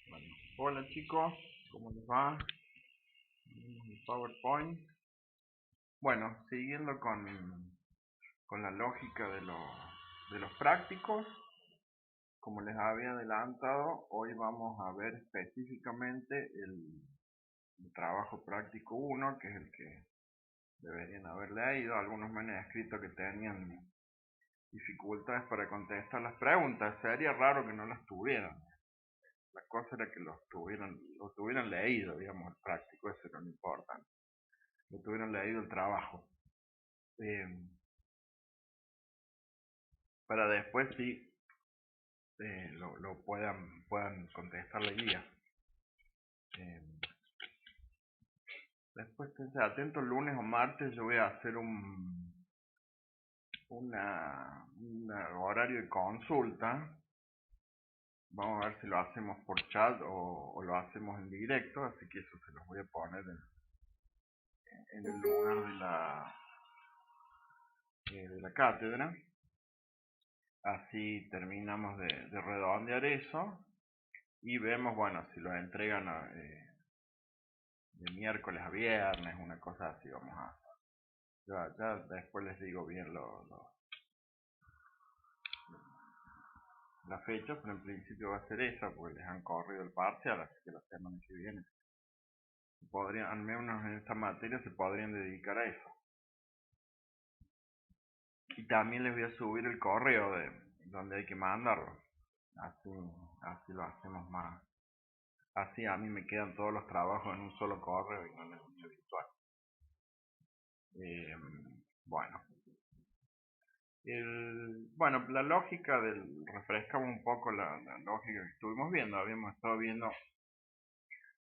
Bueno, hola chicos, ¿cómo les va? Tenemos el PowerPoint. Bueno, siguiendo con la lógica de los prácticos, como les había adelantado, hoy vamos a ver específicamente el trabajo práctico 1, que es el que deberían haber leído. Algunos me han escrito que tenían dificultades para contestar las preguntas. Sería raro que no las tuvieran. La cosa era que lo tuvieran leído, digamos, el práctico, eso era lo importante. Lo tuvieran leído el trabajo. Eh, para después sí lo puedan contestar la guía. Eh, Después estén atentos, lunes o martes yo voy a hacer un horario de consulta. Vamos a ver si lo hacemos por chat o lo hacemos en directo, así que eso se los voy a poner en el lugar de la cátedra. Así terminamos de redondear eso y vemos, bueno, si lo entregan de miércoles a viernes, una cosa así vamos a hacer. Ya después les digo bien la fecha, pero en principio va a ser esa, porque les han corrido el parcial, así que la semana que viene al menos en esta materia se podrían dedicar a eso. Y también les voy a subir el correo de donde hay que mandarlo. Así lo hacemos más. Así a mí me quedan todos los trabajos en un solo correo y no en el mío virtual. Eh, bueno, bueno, la lógica refrescamos un poco la lógica que estuvimos viendo. Habíamos estado viendo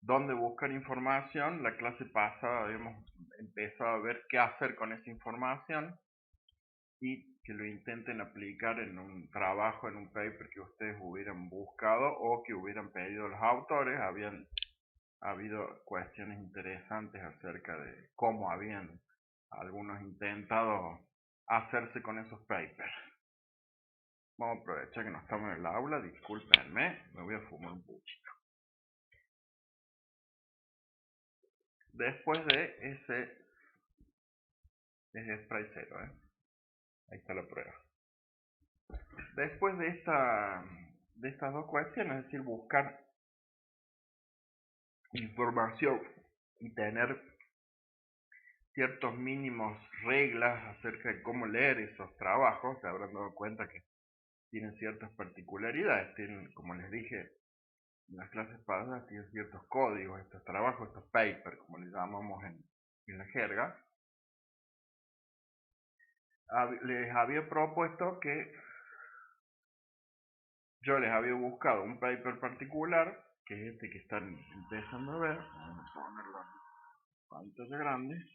dónde buscar información. La clase pasada habíamos empezado a ver qué hacer con esa información y que lo intenten aplicar en un trabajo, en un paper que ustedes hubieran buscado o que hubieran pedido los autores. Habían habido cuestiones interesantes acerca de cómo habían algunos intentado hacerse con esos papers. Vamos a aprovechar que no estamos en el aula, discúlpenme, me voy a fumar un puchito. Después de ese spray cero, ahí está la prueba. Después de estas dos cuestiones, es decir, buscar información y tener ciertos mínimos reglas acerca de cómo leer esos trabajos, se habrán dado cuenta que tienen ciertas particularidades, tienen, como les dije en las clases pasadas, tienen ciertos códigos, estos trabajos, estos papers, como les llamamos en la jerga. Les había propuesto que yo les había buscado un paper particular, que es este que están empezando a ver, vamos a ponerlo en pantalla grande,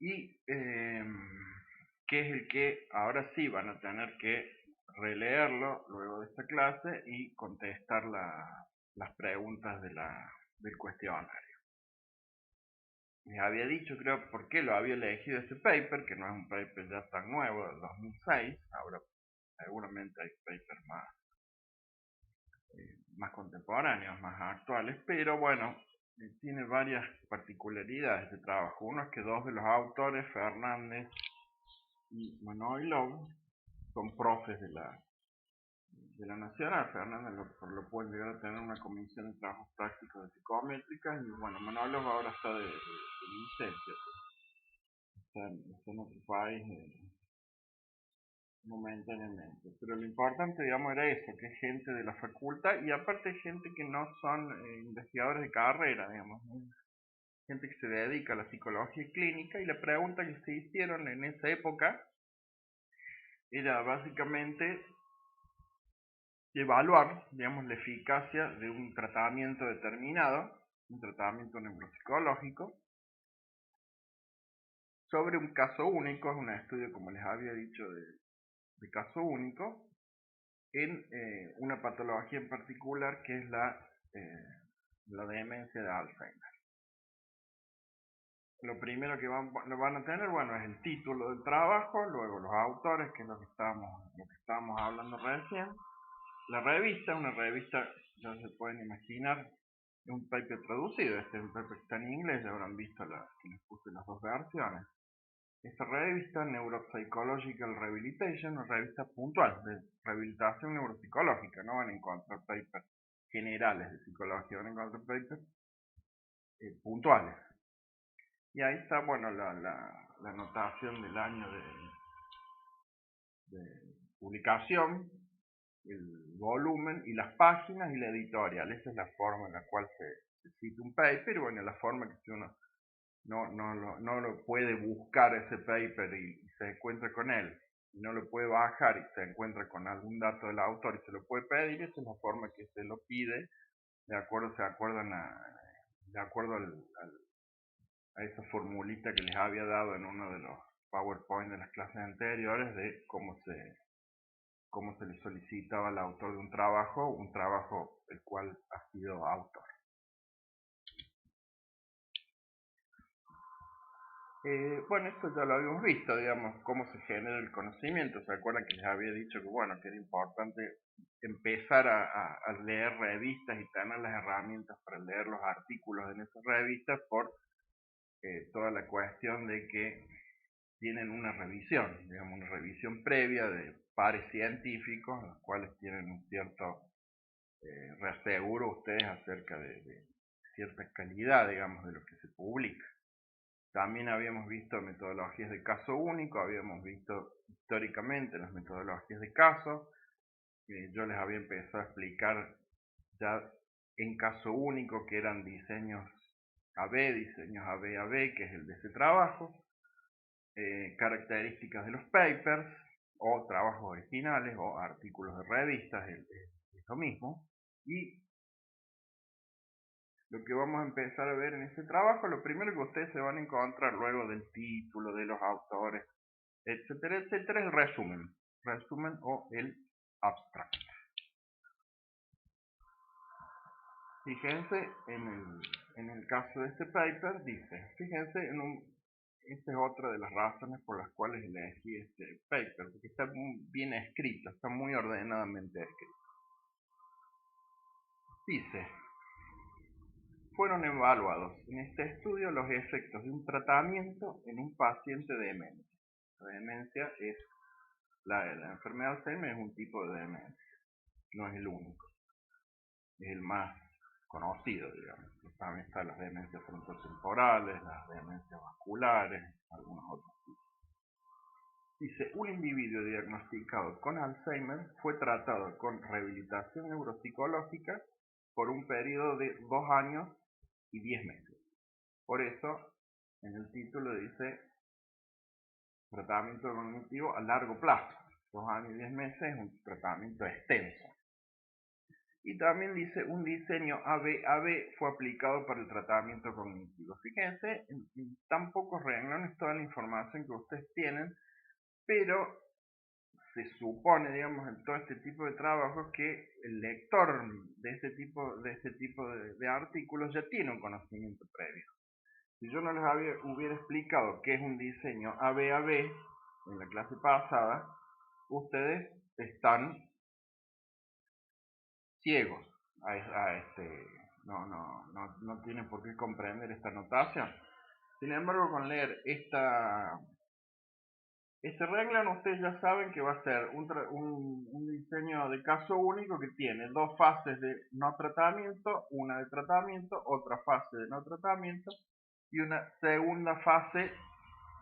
y que es el que ahora sí van a tener que releerlo luego de esta clase y contestar las preguntas del cuestionario. Les había dicho, creo, por qué lo había elegido este paper, que no es un paper ya tan nuevo, del 2006, ahora seguramente hay papers más contemporáneos, más actuales, pero bueno, tiene varias particularidades de trabajo. Uno es que dos de los autores, Fernández y Manoilov, son profes de la Nacional. Fernández lo pueden llegar a tener una comisión de trabajos prácticos de psicométricas y bueno, Manoilov ahora está de licencia, está en otro país momentáneamente. Pero lo importante, digamos, era eso, que es gente de la facultad y aparte gente que no son investigadores de carrera, digamos, gente que se dedica a la psicología clínica, y la pregunta que se hicieron en esa época era básicamente evaluar, digamos, la eficacia de un tratamiento determinado, un tratamiento neuropsicológico, sobre un caso único. Es un estudio, como les había dicho, de caso único, en una patología en particular que es la demencia de Alzheimer. Lo primero que van a tener, bueno, es el título del trabajo, luego los autores, que es lo que estábamos hablando recién, la revista, una revista, ya se pueden imaginar, es un paper traducido, este es un paper que está en inglés, ya habrán visto que les puse las dos versiones. Esta revista, Neuropsychological Rehabilitation, una revista puntual de rehabilitación neuropsicológica, no van a encontrar papers generales de psicología, van a encontrar papers puntuales. Y ahí está, bueno, la anotación del año de publicación, el volumen y las páginas y la editorial. Esa es la forma en la cual se cita un paper, y bueno, la forma que si uno no lo puede buscar ese paper y se encuentra con él, y no lo puede bajar y se encuentra con algún dato del autor y se lo puede pedir, esa es la forma que se lo pide, de acuerdo a esa formulita que les había dado en uno de los PowerPoint de las clases anteriores, de cómo se le solicitaba al autor de un trabajo el cual ha sido autor. Bueno, esto ya lo habíamos visto, digamos, cómo se genera el conocimiento. ¿Se acuerdan que les había dicho que, bueno, que era importante empezar a leer revistas y tener las herramientas para leer los artículos en esas revistas por toda la cuestión de que tienen una revisión, digamos, una revisión previa de pares científicos, los cuales tienen un cierto reaseguro ustedes acerca de cierta calidad, digamos, de lo que se publica. También habíamos visto metodologías de caso único, habíamos visto históricamente las metodologías de caso. Yo les había empezado a explicar ya en caso único que eran diseños AB, diseños AB, que es el de ese trabajo, características de los papers o trabajos originales o artículos de revistas, es lo mismo. Y lo que vamos a empezar a ver en este trabajo, lo primero que ustedes se van a encontrar luego del título, de los autores, etcétera, etcétera, es el resumen o el abstract. Fíjense en el caso de este paper, dice, fíjense esta es otra de las razones por las cuales elegí este paper, porque está muy bien escrito, está muy ordenadamente escrito. Dice, fueron evaluados en este estudio los efectos de un tratamiento en un paciente de demencia. La demencia es la enfermedad de Alzheimer, es un tipo de demencia, no es el único, es el más conocido, digamos. También están las demencias frontotemporales, las demencias vasculares, algunos otros tipos. Dice, un individuo diagnosticado con Alzheimer fue tratado con rehabilitación neuropsicológica por un periodo de 2 años y 10 meses. Por eso, en el título dice tratamiento cognitivo a largo plazo. 2 años y 10 meses es un tratamiento extenso. Y también dice un diseño AB fue aplicado para el tratamiento cognitivo. Fíjense, en tan pocos renglones toda la información que ustedes tienen, pero se supone, digamos, en todo este tipo de trabajos que el lector de este tipo de artículos ya tiene un conocimiento previo. Si yo no les hubiera explicado qué es un diseño AB en la clase pasada, ustedes están ciegos no tienen por qué comprender esta notación. Sin embargo, con leer este regla, ustedes ya saben que va a ser un diseño de caso único que tiene 2 fases de no tratamiento, una de tratamiento, otra fase de no tratamiento y una segunda fase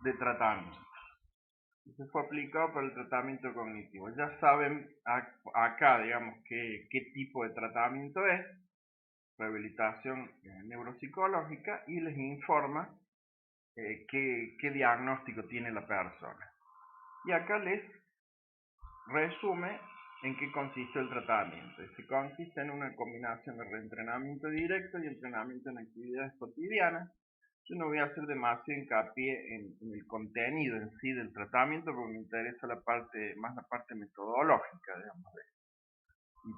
de tratamiento. Se fue aplicado para el tratamiento cognitivo. Ya saben acá, digamos, qué tipo de tratamiento es, rehabilitación neuropsicológica, y les informa qué diagnóstico tiene la persona. Y acá les resume en qué consiste el tratamiento. Se consiste en una combinación de reentrenamiento directo y entrenamiento en actividades cotidianas. Yo no voy a hacer demasiado hincapié en el contenido en sí del tratamiento porque me interesa más la parte metodológica, digamos. Y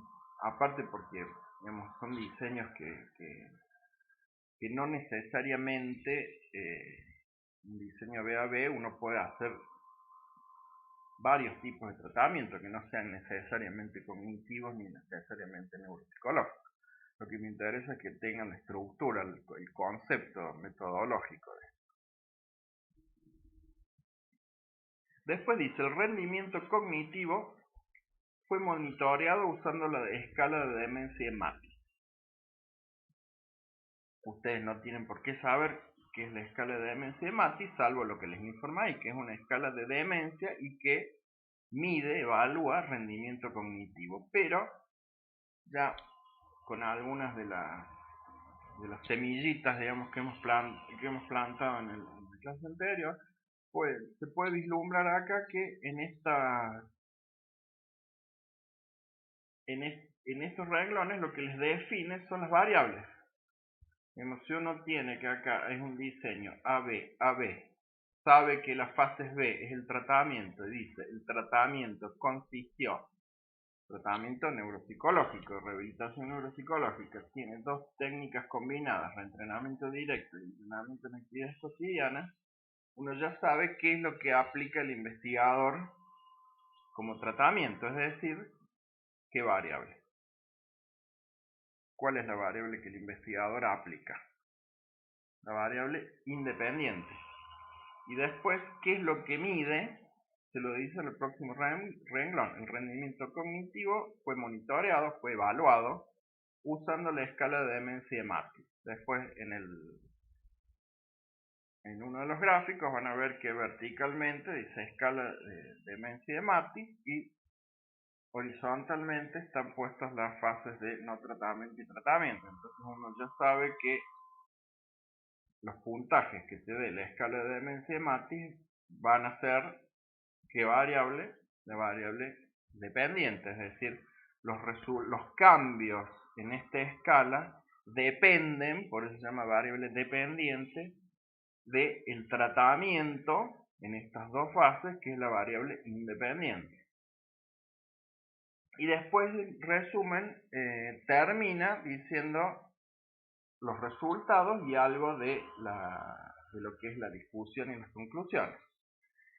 aparte porque, digamos, son diseños que no necesariamente un diseño BAB uno puede hacer varios tipos de tratamiento que no sean necesariamente cognitivos ni necesariamente neuropsicológicos. Lo que me interesa es que tengan la estructura, el concepto metodológico de esto. Después dice, el rendimiento cognitivo fue monitoreado usando la escala de demencia de Matis. Ustedes no tienen por qué saber qué es la escala de demencia de Matis, salvo lo que les informa ahí, que es una escala de demencia y que mide, evalúa rendimiento cognitivo, pero ya con algunas de las semillitas, digamos, que hemos plantado en la clase anterior, pues se puede vislumbrar acá que en estos renglones lo que les define son las variables. Digamos, si uno tiene que acá es un diseño AB, sabe que la fase B es el tratamiento, y dice, el tratamiento consistió, tratamiento neuropsicológico, rehabilitación neuropsicológica, tiene dos técnicas combinadas, reentrenamiento directo y entrenamiento en actividades cotidianas, uno ya sabe qué es lo que aplica el investigador como tratamiento, es decir, qué variable. ¿Cuál es la variable que el investigador aplica? La variable independiente. Y después, ¿qué es lo que mide? Se lo dice en el próximo renglón. El rendimiento cognitivo fue monitoreado, fue evaluado, usando la escala de demencia de Matis. Después, en uno de los gráficos van a ver que verticalmente dice escala de demencia de Matis y horizontalmente están puestas las fases de no tratamiento y tratamiento. Entonces uno ya sabe que los puntajes que te dé la escala de demencia de Matis van a ser ¿qué variable? La variable dependiente, es decir, los cambios en esta escala dependen, por eso se llama variable dependiente, del tratamiento en estas dos fases, que es la variable independiente. Y después el resumen termina diciendo los resultados y algo de lo que es la discusión y las conclusiones.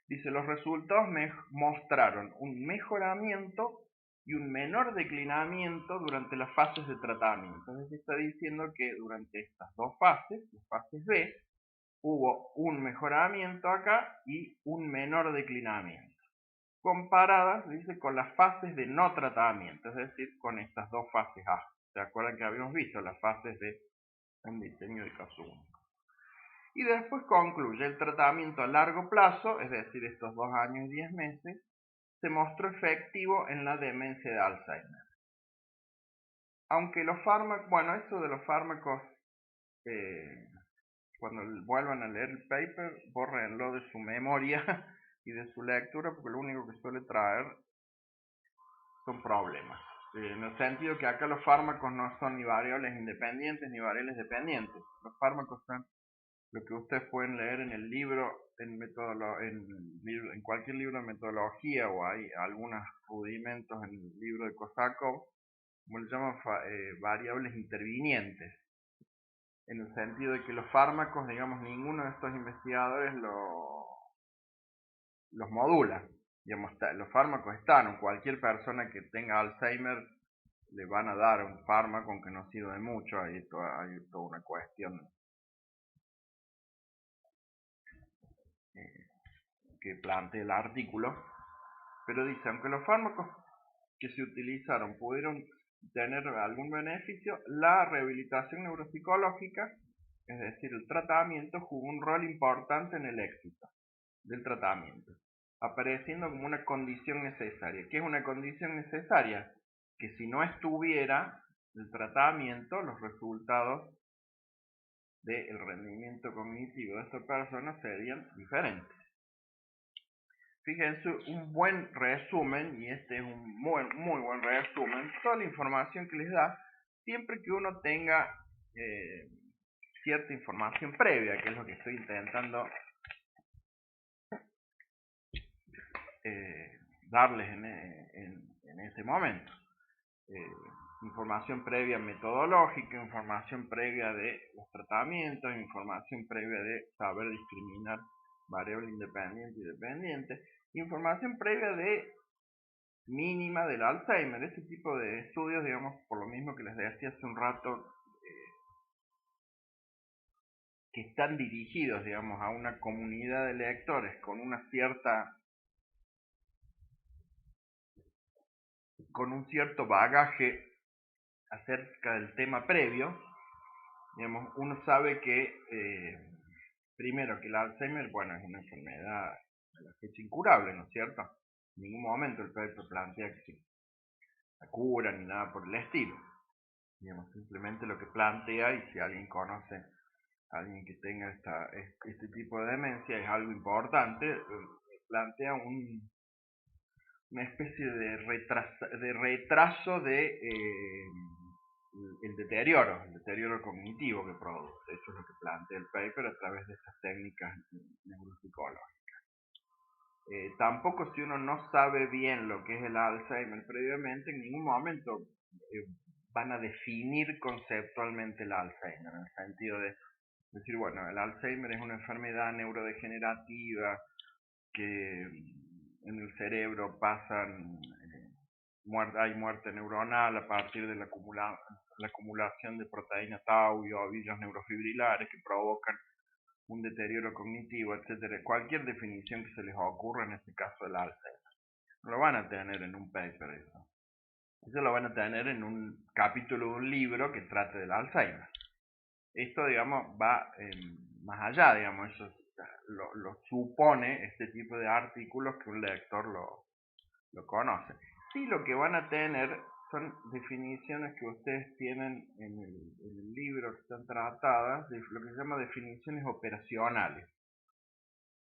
Dice, los resultados mostraron un mejoramiento y un menor declinamiento durante las fases de tratamiento. Entonces está diciendo que durante estas dos fases, las fases B, hubo un mejoramiento acá y un menor declinamiento. Comparadas, dice, con las fases de no tratamiento, es decir, con estas dos fases A. ¿Se acuerdan que habíamos visto las fases de un diseño de caso único? Y después concluye, el tratamiento a largo plazo, es decir, estos 2 años y 10 meses, se mostró efectivo en la demencia de Alzheimer. Aunque los fármacos, bueno, esto de los fármacos, cuando vuelvan a leer el paper, bórrenlo de su memoria y de su lectura, porque lo único que suele traer son problemas. En el sentido que acá los fármacos no son ni variables independientes ni variables dependientes. Los fármacos son lo que ustedes pueden leer en el libro, en cualquier libro de metodología, o hay algunos rudimentos en el libro de Kosakov, como le llaman variables intervinientes, en el sentido de que los fármacos, digamos, ninguno de estos investigadores los modula. Digamos, los fármacos están, cualquier persona que tenga Alzheimer le van a dar un fármaco, aunque no sirve de mucho, hay toda una cuestión que plantea el artículo, pero dice, aunque los fármacos que se utilizaron pudieron tener algún beneficio, la rehabilitación neuropsicológica, es decir, el tratamiento, jugó un rol importante en el éxito del tratamiento, apareciendo como una condición necesaria. ¿Qué es una condición necesaria? Que si no estuviera el tratamiento, los resultados del rendimiento cognitivo de esta persona serían diferentes. Fíjense, un buen resumen, y este es un muy buen resumen, toda la información que les da, siempre que uno tenga cierta información previa, que es lo que estoy intentando darles en este momento. Información previa metodológica, información previa de los tratamientos, información previa de saber discriminar variable independiente y dependiente, Información previa de mínima del Alzheimer. Este tipo de estudios, digamos, por lo mismo que les decía hace un rato, que están dirigidos, digamos, a una comunidad de lectores con un cierto bagaje acerca del tema previo. Digamos, uno sabe que primero que el Alzheimer, bueno, es una enfermedad a la fecha incurable, ¿no es cierto? En ningún momento el paper plantea que la cura ni nada por el estilo. Digamos, simplemente lo que plantea, y si alguien conoce a alguien que tenga este tipo de demencia, es algo importante, plantea una especie de retraso de el deterioro cognitivo que produce. Eso es lo que plantea el paper a través de estas técnicas neuropsicológicas. Tampoco, si uno no sabe bien lo que es el Alzheimer previamente, en ningún momento van a definir conceptualmente el Alzheimer, en el sentido de decir, bueno, el Alzheimer es una enfermedad neurodegenerativa que en el cerebro hay muerte neuronal a partir de la acumulación de proteína tau y ovillos neurofibrilares que provocan un deterioro cognitivo, etcétera. Cualquier definición que se les ocurra en este caso del Alzheimer. No lo van a tener en un paper eso. Eso lo van a tener en un capítulo de un libro que trate del Alzheimer. Esto, digamos, va más allá, digamos, eso lo supone este tipo de artículos que un lector lo conoce. Sí, lo que van a tener son definiciones que ustedes tienen en el libro que están tratadas, de lo que se llama definiciones operacionales.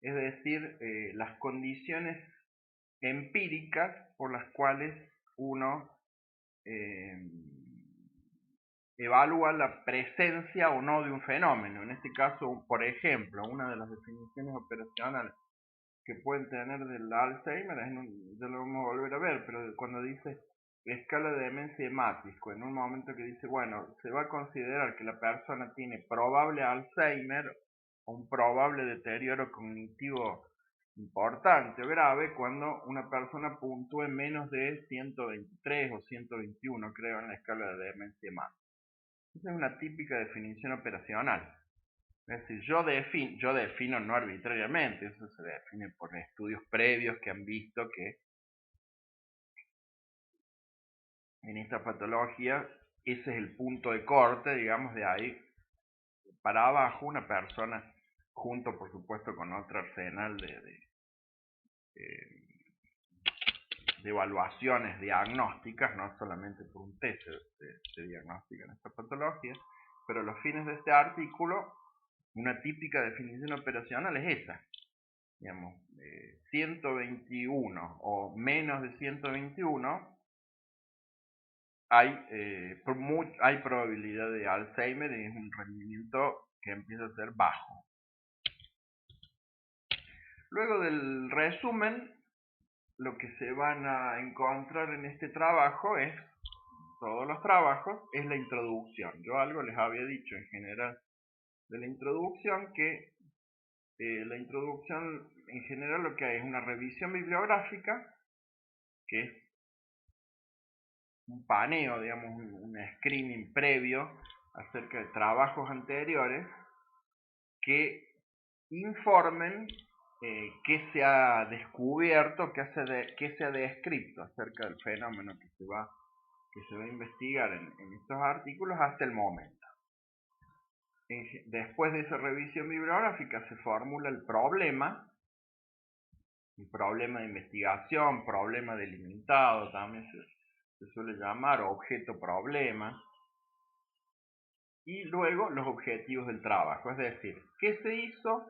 Es decir, las condiciones empíricas por las cuales uno evalúa la presencia o no de un fenómeno. En este caso, por ejemplo, una de las definiciones operacionales que pueden tener del Alzheimer, ya lo vamos a volver a ver, pero cuando dice escala de demencia de Matisco, en un momento que dice, bueno, se va a considerar que la persona tiene probable Alzheimer o un probable deterioro cognitivo importante o grave cuando una persona puntúe menos de 123 o 121, creo, en la escala de demencia de Matisco. Esa es una típica definición operacional. Es decir, yo defino no arbitrariamente, eso se define por estudios previos que han visto que en esta patología ese es el punto de corte, digamos, de ahí para abajo una persona, junto por supuesto con otro arsenal de evaluaciones diagnósticas, no solamente por un test se diagnostican esta patología, pero los fines de este artículo, una típica definición operacional es esa. Digamos, 121 o menos de 121, hay probabilidad de Alzheimer y es un rendimiento que empieza a ser bajo. Luego del resumen, lo que se van a encontrar en este trabajo todos los trabajos, es la introducción. Yo algo les había dicho en general de la introducción, que la introducción en general lo que hay es una revisión bibliográfica, que es un paneo, digamos, un screening previo acerca de trabajos anteriores que informen qué se ha descubierto, qué se ha descrito acerca del fenómeno que se va a investigar en estos artículos hasta el momento. Después de esa revisión bibliográfica se formula el problema de investigación, problema delimitado, también se suele llamar objeto problema, y luego los objetivos del trabajo, es decir, qué se hizo,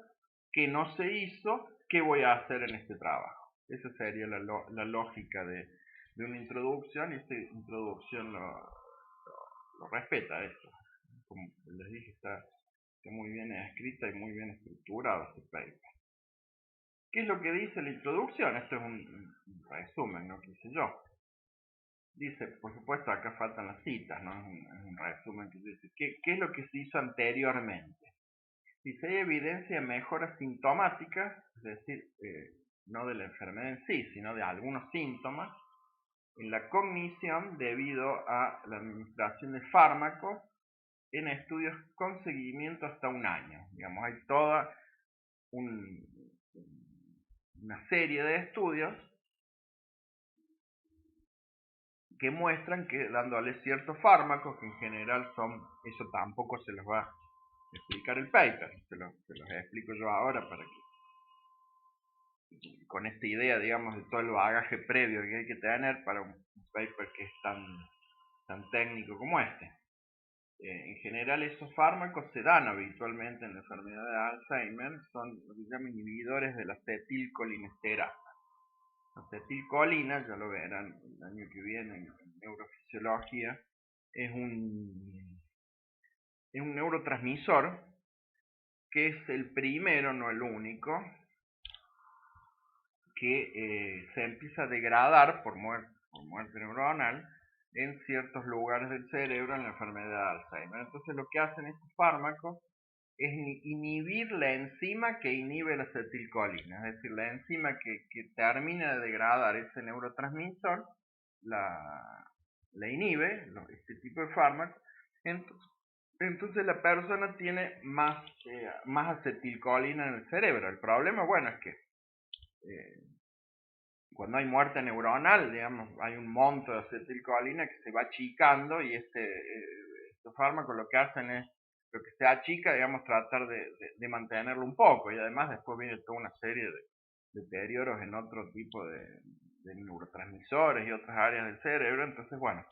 qué no se hizo, qué voy a hacer en este trabajo. Esa sería la lógica de una introducción, y esta introducción lo respeta eso. Como les dije, está muy bien escrita y muy bien estructurado este paper. ¿Qué es lo que dice la introducción? Esto es un resumen, ¿no? ¿Qué hice yo? Dice, por supuesto, acá faltan las citas, ¿no? Es un resumen que dice, ¿qué es lo que se hizo anteriormente? Si hay evidencia de mejoras sintomáticas, es decir, no de la enfermedad en sí, sino de algunos síntomas, en la cognición debido a la administración de fármacos en estudios con seguimiento hasta un año. Digamos, hay toda una serie de estudios que muestran que dándole ciertos fármacos, que en general son, eso tampoco se los va a explicar el paper, se los explico yo ahora para que, con esta idea, digamos, de todo el bagaje previo que hay que tener para un paper que es tan técnico como este. En general esos fármacos se dan habitualmente en la enfermedad de Alzheimer, son lo que se llaman inhibidores de la acetilcolinesterasa. La acetilcolina, ya lo verán el año que viene en neurofisiología, es un neurotransmisor que es el primero, no el único, que se empieza a degradar por muerte neuronal en ciertos lugares del cerebro en la enfermedad de Alzheimer. Entonces lo que hacen estos fármacos es inhibir la enzima que inhibe la acetilcolina, es decir, la enzima que termina de degradar ese neurotransmisor, la inhibe, este tipo de fármaco, entonces la persona tiene más acetilcolina en el cerebro. El problema, bueno, es que cuando hay muerte neuronal, digamos, hay un monto de acetilcolina que se va achicando y estos fármacos lo que hacen es, lo que se achica, digamos, tratar de mantenerlo un poco, y además después viene toda una serie de deterioros en otro tipo de neurotransmisores y otras áreas del cerebro. Entonces, bueno,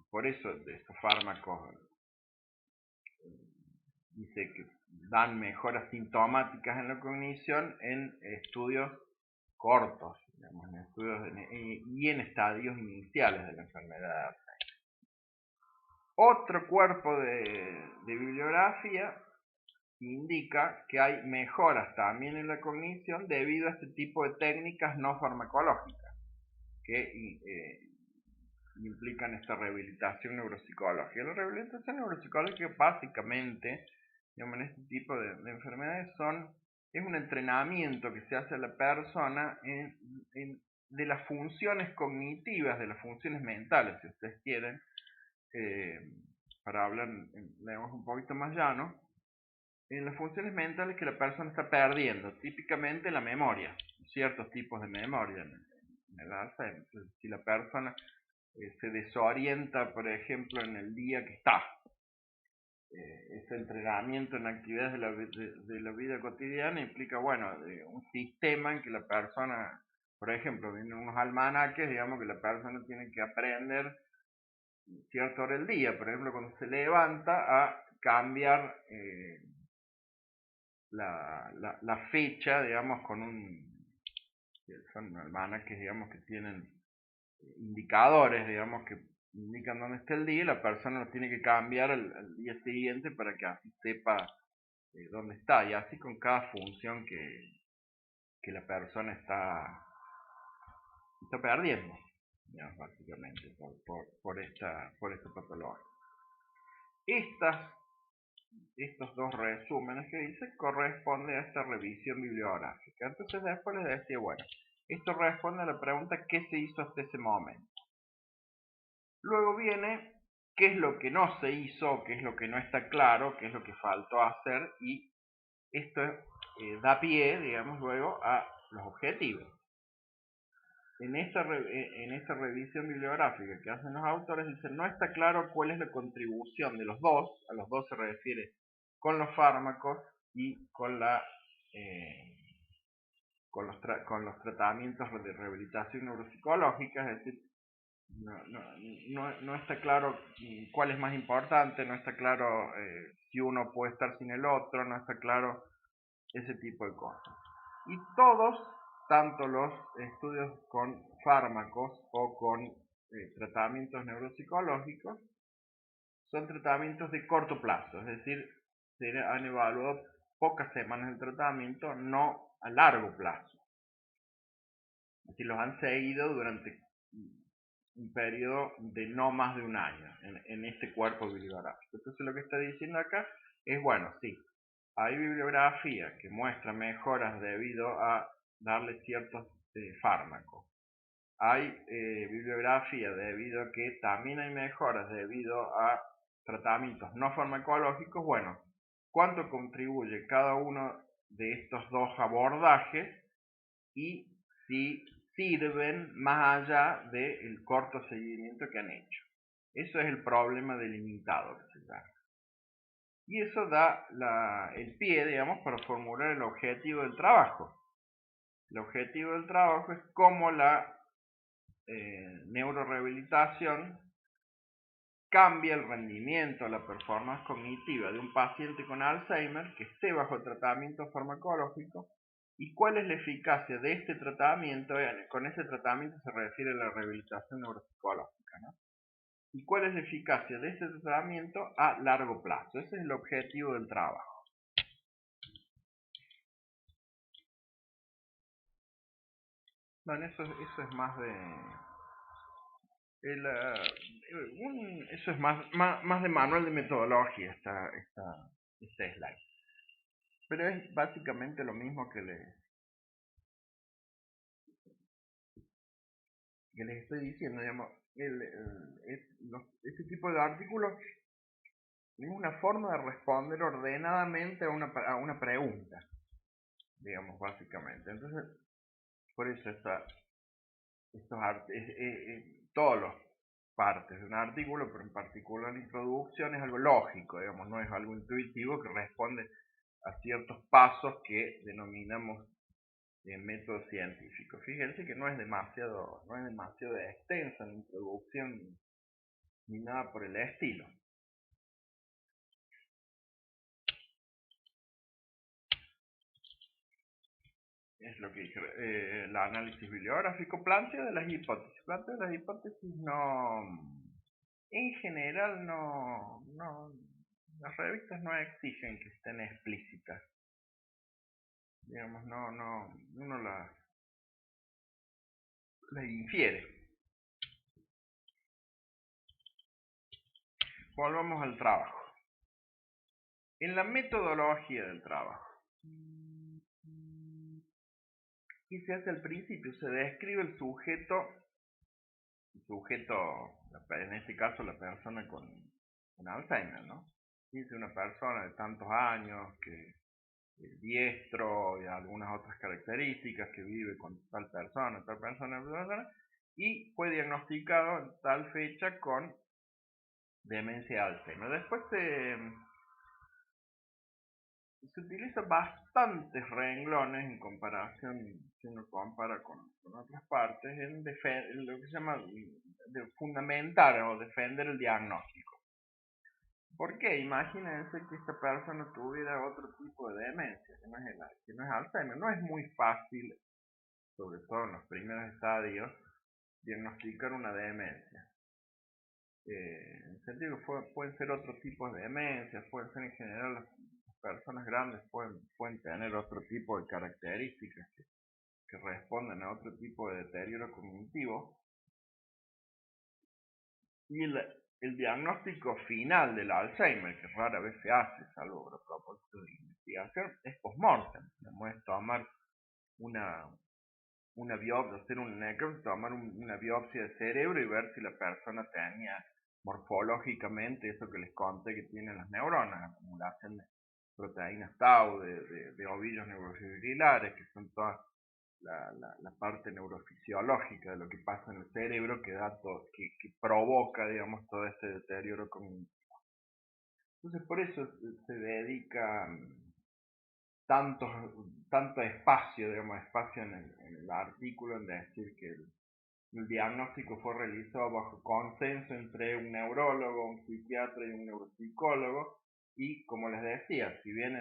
por eso estos fármacos dice que dan mejoras sintomáticas en la cognición en estudios cortos, digamos, en estudios y en estadios iniciales de la enfermedad. Otro cuerpo de bibliografía indica que hay mejoras también en la cognición debido a este tipo de técnicas no farmacológicas que implican esta rehabilitación neuropsicológica. La rehabilitación neuropsicológica básicamente, digamos, en este tipo de enfermedades es un entrenamiento que se hace a la persona de las funciones cognitivas, de las funciones mentales, si ustedes quieren, para hablar digamos, un poquito más llano, en las funciones mentales que la persona está perdiendo, típicamente la memoria, ciertos tipos de memoria en el Alzheimer. Si la persona se desorienta, por ejemplo, en el día que está, ese entrenamiento en actividades de la vida cotidiana implica, bueno, un sistema en que la persona, por ejemplo, vienen unos almanaques, digamos que la persona tiene que aprender cierta hora del día, por ejemplo, cuando se levanta, a cambiar la fecha, digamos, son almanaques, digamos, que tienen indicadores, digamos, que indican dónde está el día, y la persona lo tiene que cambiar al día siguiente para que así sepa dónde está, y así con cada función que la persona está perdiendo, digamos, básicamente, por esta patología. Estos dos resúmenes que hice corresponden a esta revisión bibliográfica. Entonces después les decía, bueno, esto responde a la pregunta ¿qué se hizo hasta ese momento? Luego viene qué es lo que no se hizo, qué es lo que no está claro, qué es lo que faltó hacer, y esto da pie, digamos, luego a los objetivos. En esta revisión bibliográfica que hacen los autores, dicen, no está claro cuál es la contribución de los dos, a los dos se refiere con los fármacos y con los tratamientos de rehabilitación neuropsicológica, es decir, no está claro cuál es más importante, no está claro si uno puede estar sin el otro, no está claro ese tipo de cosas. Y todos, tanto los estudios con fármacos o con tratamientos neuropsicológicos, son tratamientos de corto plazo, es decir, se han evaluado pocas semanas de tratamiento, no a largo plazo. Es decir, los han seguido durante un periodo de no más de un año en este cuerpo bibliográfico. Entonces lo que está diciendo acá es, bueno, sí, hay bibliografía que muestra mejoras debido a darle ciertos fármacos. Hay bibliografía debido a que también hay mejoras debido a tratamientos no farmacológicos. Bueno, ¿cuánto contribuye cada uno de estos dos abordajes y si sirven más allá del corto seguimiento que han hecho? Eso es el problema delimitado que se llama. Y eso da el pie, digamos, para formular el objetivo del trabajo. El objetivo del trabajo es cómo la neurorehabilitación cambia el rendimiento, la performance cognitiva de un paciente con Alzheimer que esté bajo tratamiento farmacológico y cuál es la eficacia de este tratamiento. Con ese tratamiento se refiere a la rehabilitación neuropsicológica, ¿no? Y cuál es la eficacia de este tratamiento a largo plazo. Ese es el objetivo del trabajo. Bueno, eso es más de eso es más de manual de metodología este slide. Pero es básicamente lo mismo que les estoy diciendo, digamos. Este tipo de artículos es una forma de responder ordenadamente a una pregunta, digamos, básicamente. Entonces, por eso todos los partes de un artículo, pero en particular la introducción, es algo lógico, digamos, no es algo intuitivo que responde a ciertos pasos que denominamos método científico. Fíjense que no es demasiado extensa la introducción ni nada por el estilo. Es lo que dije, el análisis bibliográfico, planteo de las hipótesis. Planteo de las hipótesis no, en general no, las revistas no exigen que estén explícitas. Digamos, uno las infiere. Volvamos al trabajo. En la metodología del trabajo, ¿qué se hace al principio? Se describe el sujeto, en este caso la persona con Alzheimer, ¿no? Dice una persona de tantos años, que es diestro y algunas otras características, que vive con tal persona, y fue diagnosticado en tal fecha con demencia de Alzheimer. Después se utiliza bastantes renglones en comparación, si uno compara con otras partes, en lo que se llama de fundamentar o defender el diagnóstico. ¿Por qué? Imagínense que esta persona tuviera otro tipo de demencia, que no es Alzheimer. No es muy fácil, sobre todo en los primeros estadios, diagnosticar una demencia. En el sentido que pueden ser otro tipo de demencias, pueden ser en general las personas grandes pueden tener otro tipo de características que responden a otro tipo de deterioro cognitivo. Y el diagnóstico final del Alzheimer, que rara vez se hace, salvo a propósito de investigación, es post-mortem. Es tomar una biopsia, hacer un necropsia, tomar una biopsia de cerebro y ver si la persona tenía morfológicamente eso que les conté que tienen las neuronas, acumulación de proteínas tau, de ovillos neurofibrilares, que son toda la parte neurofisiológica de lo que pasa en el cerebro que provoca, digamos, todo ese deterioro cognitivo. Entonces, por eso se dedica tanto espacio, digamos, espacio en el artículo, en decir que el diagnóstico fue realizado bajo consenso entre un neurólogo, un psiquiatra y un neuropsicólogo. Y como les decía, si bien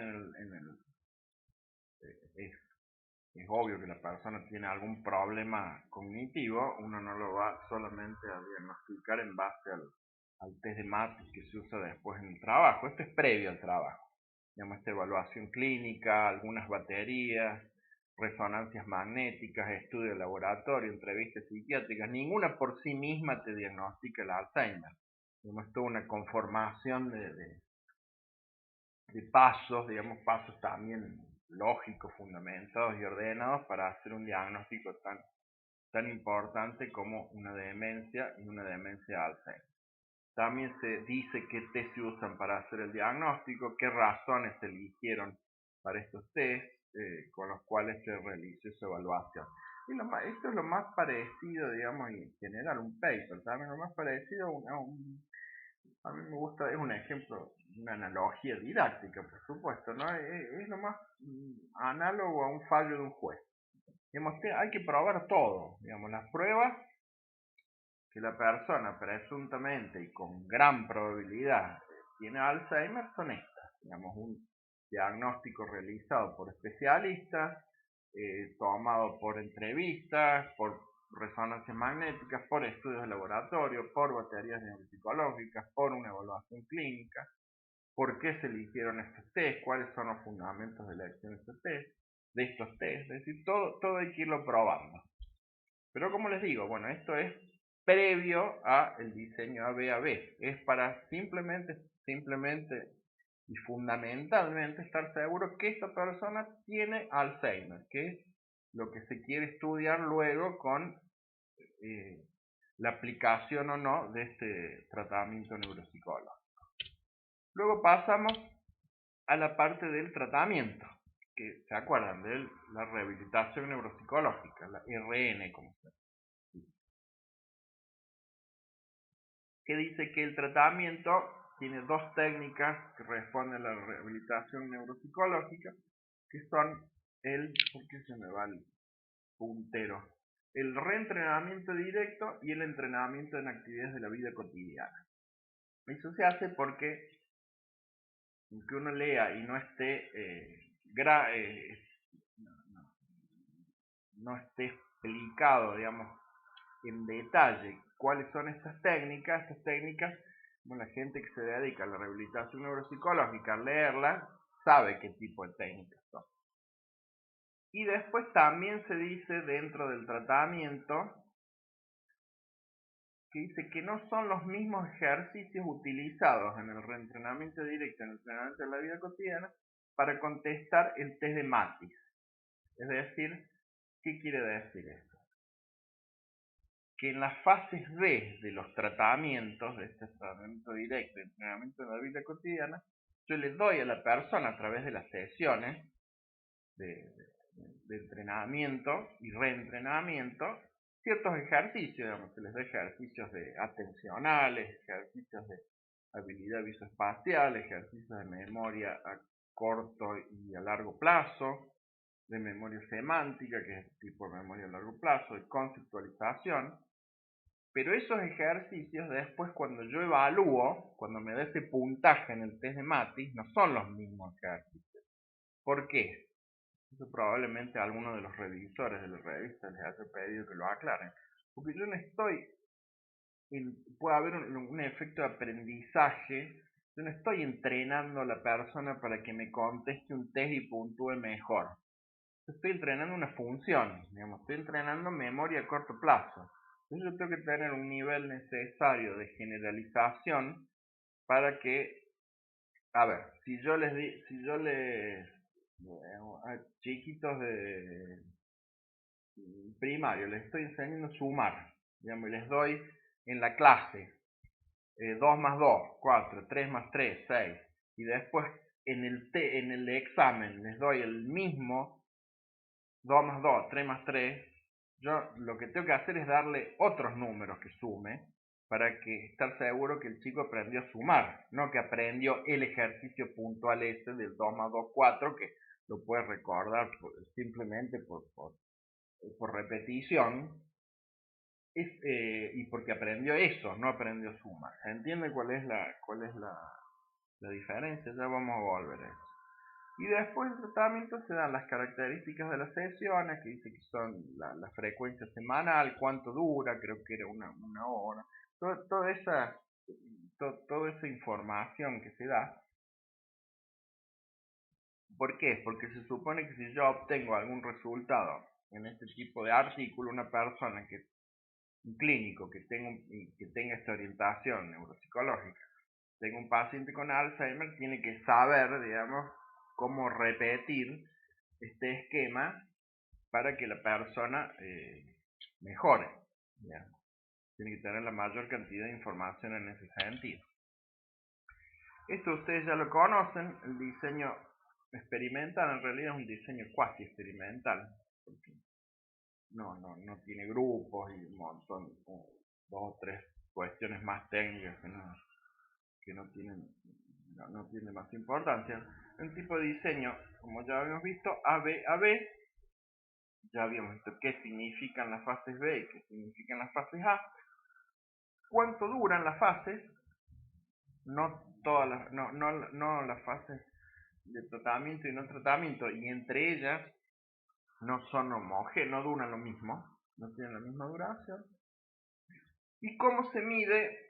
es obvio que la persona tiene algún problema cognitivo, uno no lo va solamente a diagnosticar en base al test de Matrix que se usa después en el trabajo. Esto es previo al trabajo. Digamos, esta evaluación clínica, algunas baterías, resonancias magnéticas, estudio de laboratorio, entrevistas psiquiátricas, ninguna por sí misma te diagnostica el Alzheimer. Digamos, es toda una conformación pasos, digamos, pasos también lógicos, fundamentados y ordenados para hacer un diagnóstico tan importante como una demencia y una demencia de Alzheimer. También se dice qué test se usan para hacer el diagnóstico, qué razones se eligieron para estos test con los cuales se realizó esa evaluación. Y esto es lo más parecido, digamos, en general, un paper, también lo más parecido a mí me gusta, es un ejemplo, una analogía didáctica, por supuesto, ¿no? Es lo más análogo a un fallo de un juez. Digamos, hay que probar todo, digamos, las pruebas que la persona presuntamente y con gran probabilidad tiene Alzheimer son estas, digamos, un diagnóstico realizado por especialistas, tomado por entrevistas, por resonancias magnéticas, por estudios de laboratorio, por baterías neuropsicológicas, por una evaluación clínica, por qué se eligieron estos test, cuáles son los fundamentos de la elección de estos test, es decir, todo hay que irlo probando. Pero como les digo, bueno, esto es previo a el diseño AB-AB. Es para simplemente y fundamentalmente estar seguro que esta persona tiene Alzheimer, que es lo que se quiere estudiar luego con la aplicación o no de este tratamiento neuropsicológico. Luego pasamos a la parte del tratamiento, que se acuerdan de la rehabilitación neuropsicológica, la RN, como se dice, que dice que el tratamiento tiene dos técnicas que responden a la rehabilitación neuropsicológica, que son ¿por qué se me va el puntero? El reentrenamiento directo y el entrenamiento en actividades de la vida cotidiana. Eso se hace porque aunque uno lea y no esté no esté explicado, digamos, en detalle cuáles son estas técnicas, bueno, la gente que se dedica a la rehabilitación neuropsicológica, al leerlas, sabe qué tipo de técnicas son. Y después también se dice dentro del tratamiento que dice que no son los mismos ejercicios utilizados en el reentrenamiento directo, en el entrenamiento de la vida cotidiana, para contestar el test de Matis. Es decir, ¿qué quiere decir esto? Que en las fases B de los tratamientos, de este tratamiento directo, de entrenamiento de la vida cotidiana, yo le doy a la persona a través de las sesiones de entrenamiento y reentrenamiento ciertos ejercicios, digamos, se les da ejercicios atencionales, ejercicios de habilidad visoespacial, ejercicios de memoria a corto y a largo plazo, de memoria semántica, que es tipo de memoria a largo plazo, de conceptualización. Pero esos ejercicios después cuando yo evalúo, cuando me da ese puntaje en el test de Matis, no son los mismos ejercicios. ¿Por qué? Eso probablemente a alguno de los revisores de la revista les haya pedido que lo aclaren. Porque yo no estoy, puede haber un efecto de aprendizaje, yo no estoy entrenando a la persona para que me conteste un test y puntúe mejor. Yo estoy entrenando una función, digamos, estoy entrenando memoria a corto plazo. Entonces yo tengo que tener un nivel necesario de generalización para que, a ver, si yo les a chiquitos de primario les estoy enseñando a sumar, digamos, y les doy en la clase 2 más 2, 4, 3 más 3, 6, y después en el examen les doy el mismo 2 más 2, 3 más 3, yo lo que tengo que hacer es darle otros números que sume para que estar seguro que el chico aprendió a sumar, no que aprendió el ejercicio puntual ese del 2 más 2, 4, que lo puede recordar simplemente por repetición, y porque aprendió eso, no aprendió sumar. ¿Se entiende cuál es la diferencia? Ya vamos a volver a eso. Y después del tratamiento se dan las características de las sesiones, que dice que son la frecuencia semanal, cuánto dura, creo que era una hora, toda esa información que se da. ¿Por qué? Porque se supone que si yo obtengo algún resultado en este tipo de artículo, una persona un clínico que tenga esta orientación neuropsicológica, tengo un paciente con Alzheimer, tiene que saber, digamos, cómo repetir este esquema para que la persona mejore, digamos. Tiene que tener la mayor cantidad de información en ese sentido. Esto ustedes ya lo conocen, el diseño experimental en realidad es un diseño cuasi experimental, porque no tiene grupos y un montón, dos o tres cuestiones más técnicas que no tienen más importancia. Un tipo de diseño, como ya habíamos visto, AB, ya habíamos visto qué significan las fases B y qué significan las fases A, cuánto duran las fases, no todas las fases de tratamiento y no tratamiento, y entre ellas no son homogéneas, no duran lo mismo, no tienen la misma duración. Y cómo se mide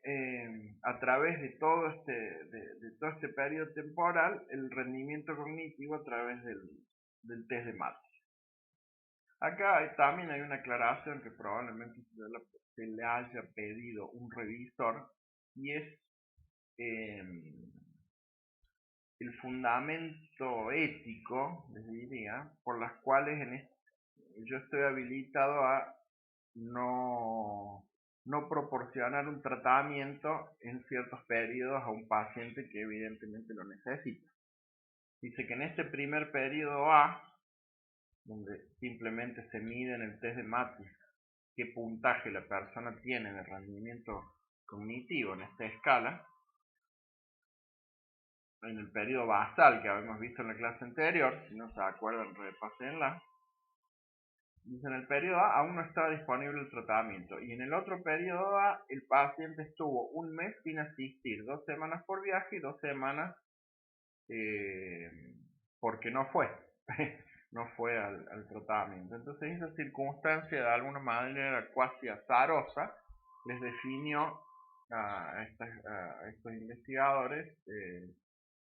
a través de todo este periodo temporal el rendimiento cognitivo a través del test de Matis. Acá también hay una aclaración que probablemente se le haya pedido un revisor, y es el fundamento ético, les diría, por las cuales yo estoy habilitado a no proporcionar un tratamiento en ciertos periodos a un paciente que evidentemente lo necesita. Dice que en este primer periodo A, donde simplemente se mide en el test de Matis qué puntaje la persona tiene en el rendimiento cognitivo en esta escala, en el periodo basal que habíamos visto en la clase anterior, si no se acuerdan, repásenla. Dice, en el periodo A aún no estaba disponible el tratamiento, y en el otro periodo A el paciente estuvo un mes sin asistir, 2 semanas por viaje y 2 semanas porque no fue no fue al tratamiento. Entonces esa circunstancia de alguna manera cuasi azarosa les definió a estos investigadores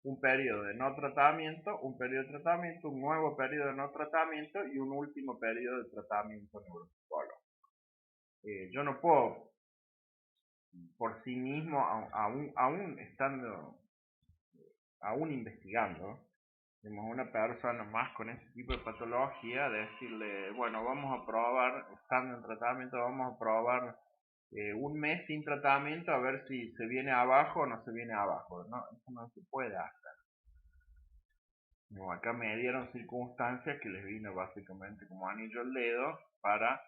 un periodo de no tratamiento, un periodo de tratamiento, un nuevo periodo de no tratamiento y un último periodo de tratamiento neuropsicológico. Yo no puedo por sí mismo, aún investigando, tenemos una persona más con ese tipo de patología, decirle, bueno, vamos a probar, estando en tratamiento, vamos a probar un mes sin tratamiento a ver si se viene abajo o no se viene abajo. No, eso no se puede hacer. No, acá me dieron circunstancias que les vino básicamente como anillo al dedo para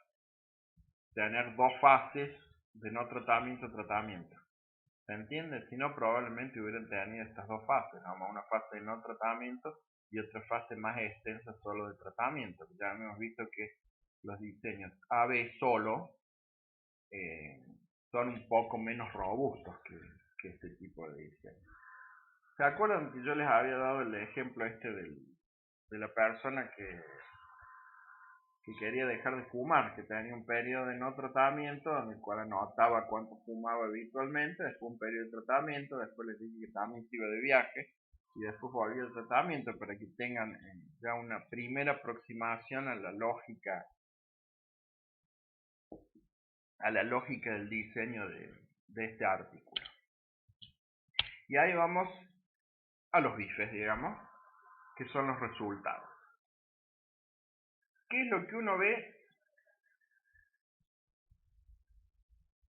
tener 2 fases de no tratamiento a tratamiento. ¿Se entiende? Si no, probablemente hubieran tenido estas 2 fases, ¿no? Una fase de no tratamiento y otra fase más extensa solo de tratamiento. Ya hemos visto que los diseños AB solo son un poco menos robustos que este tipo de diseño. ¿Se acuerdan que yo les había dado el ejemplo de la persona que quería dejar de fumar, que tenía un periodo de no tratamiento en el cual anotaba cuánto fumaba habitualmente, después un periodo de tratamiento, después les dije que también se iba de viaje y después volvía al tratamiento, para que tengan ya una primera aproximación a la lógica del diseño de este artículo. Y ahí vamos a los bifes, digamos, que son los resultados. ¿Qué es lo que uno ve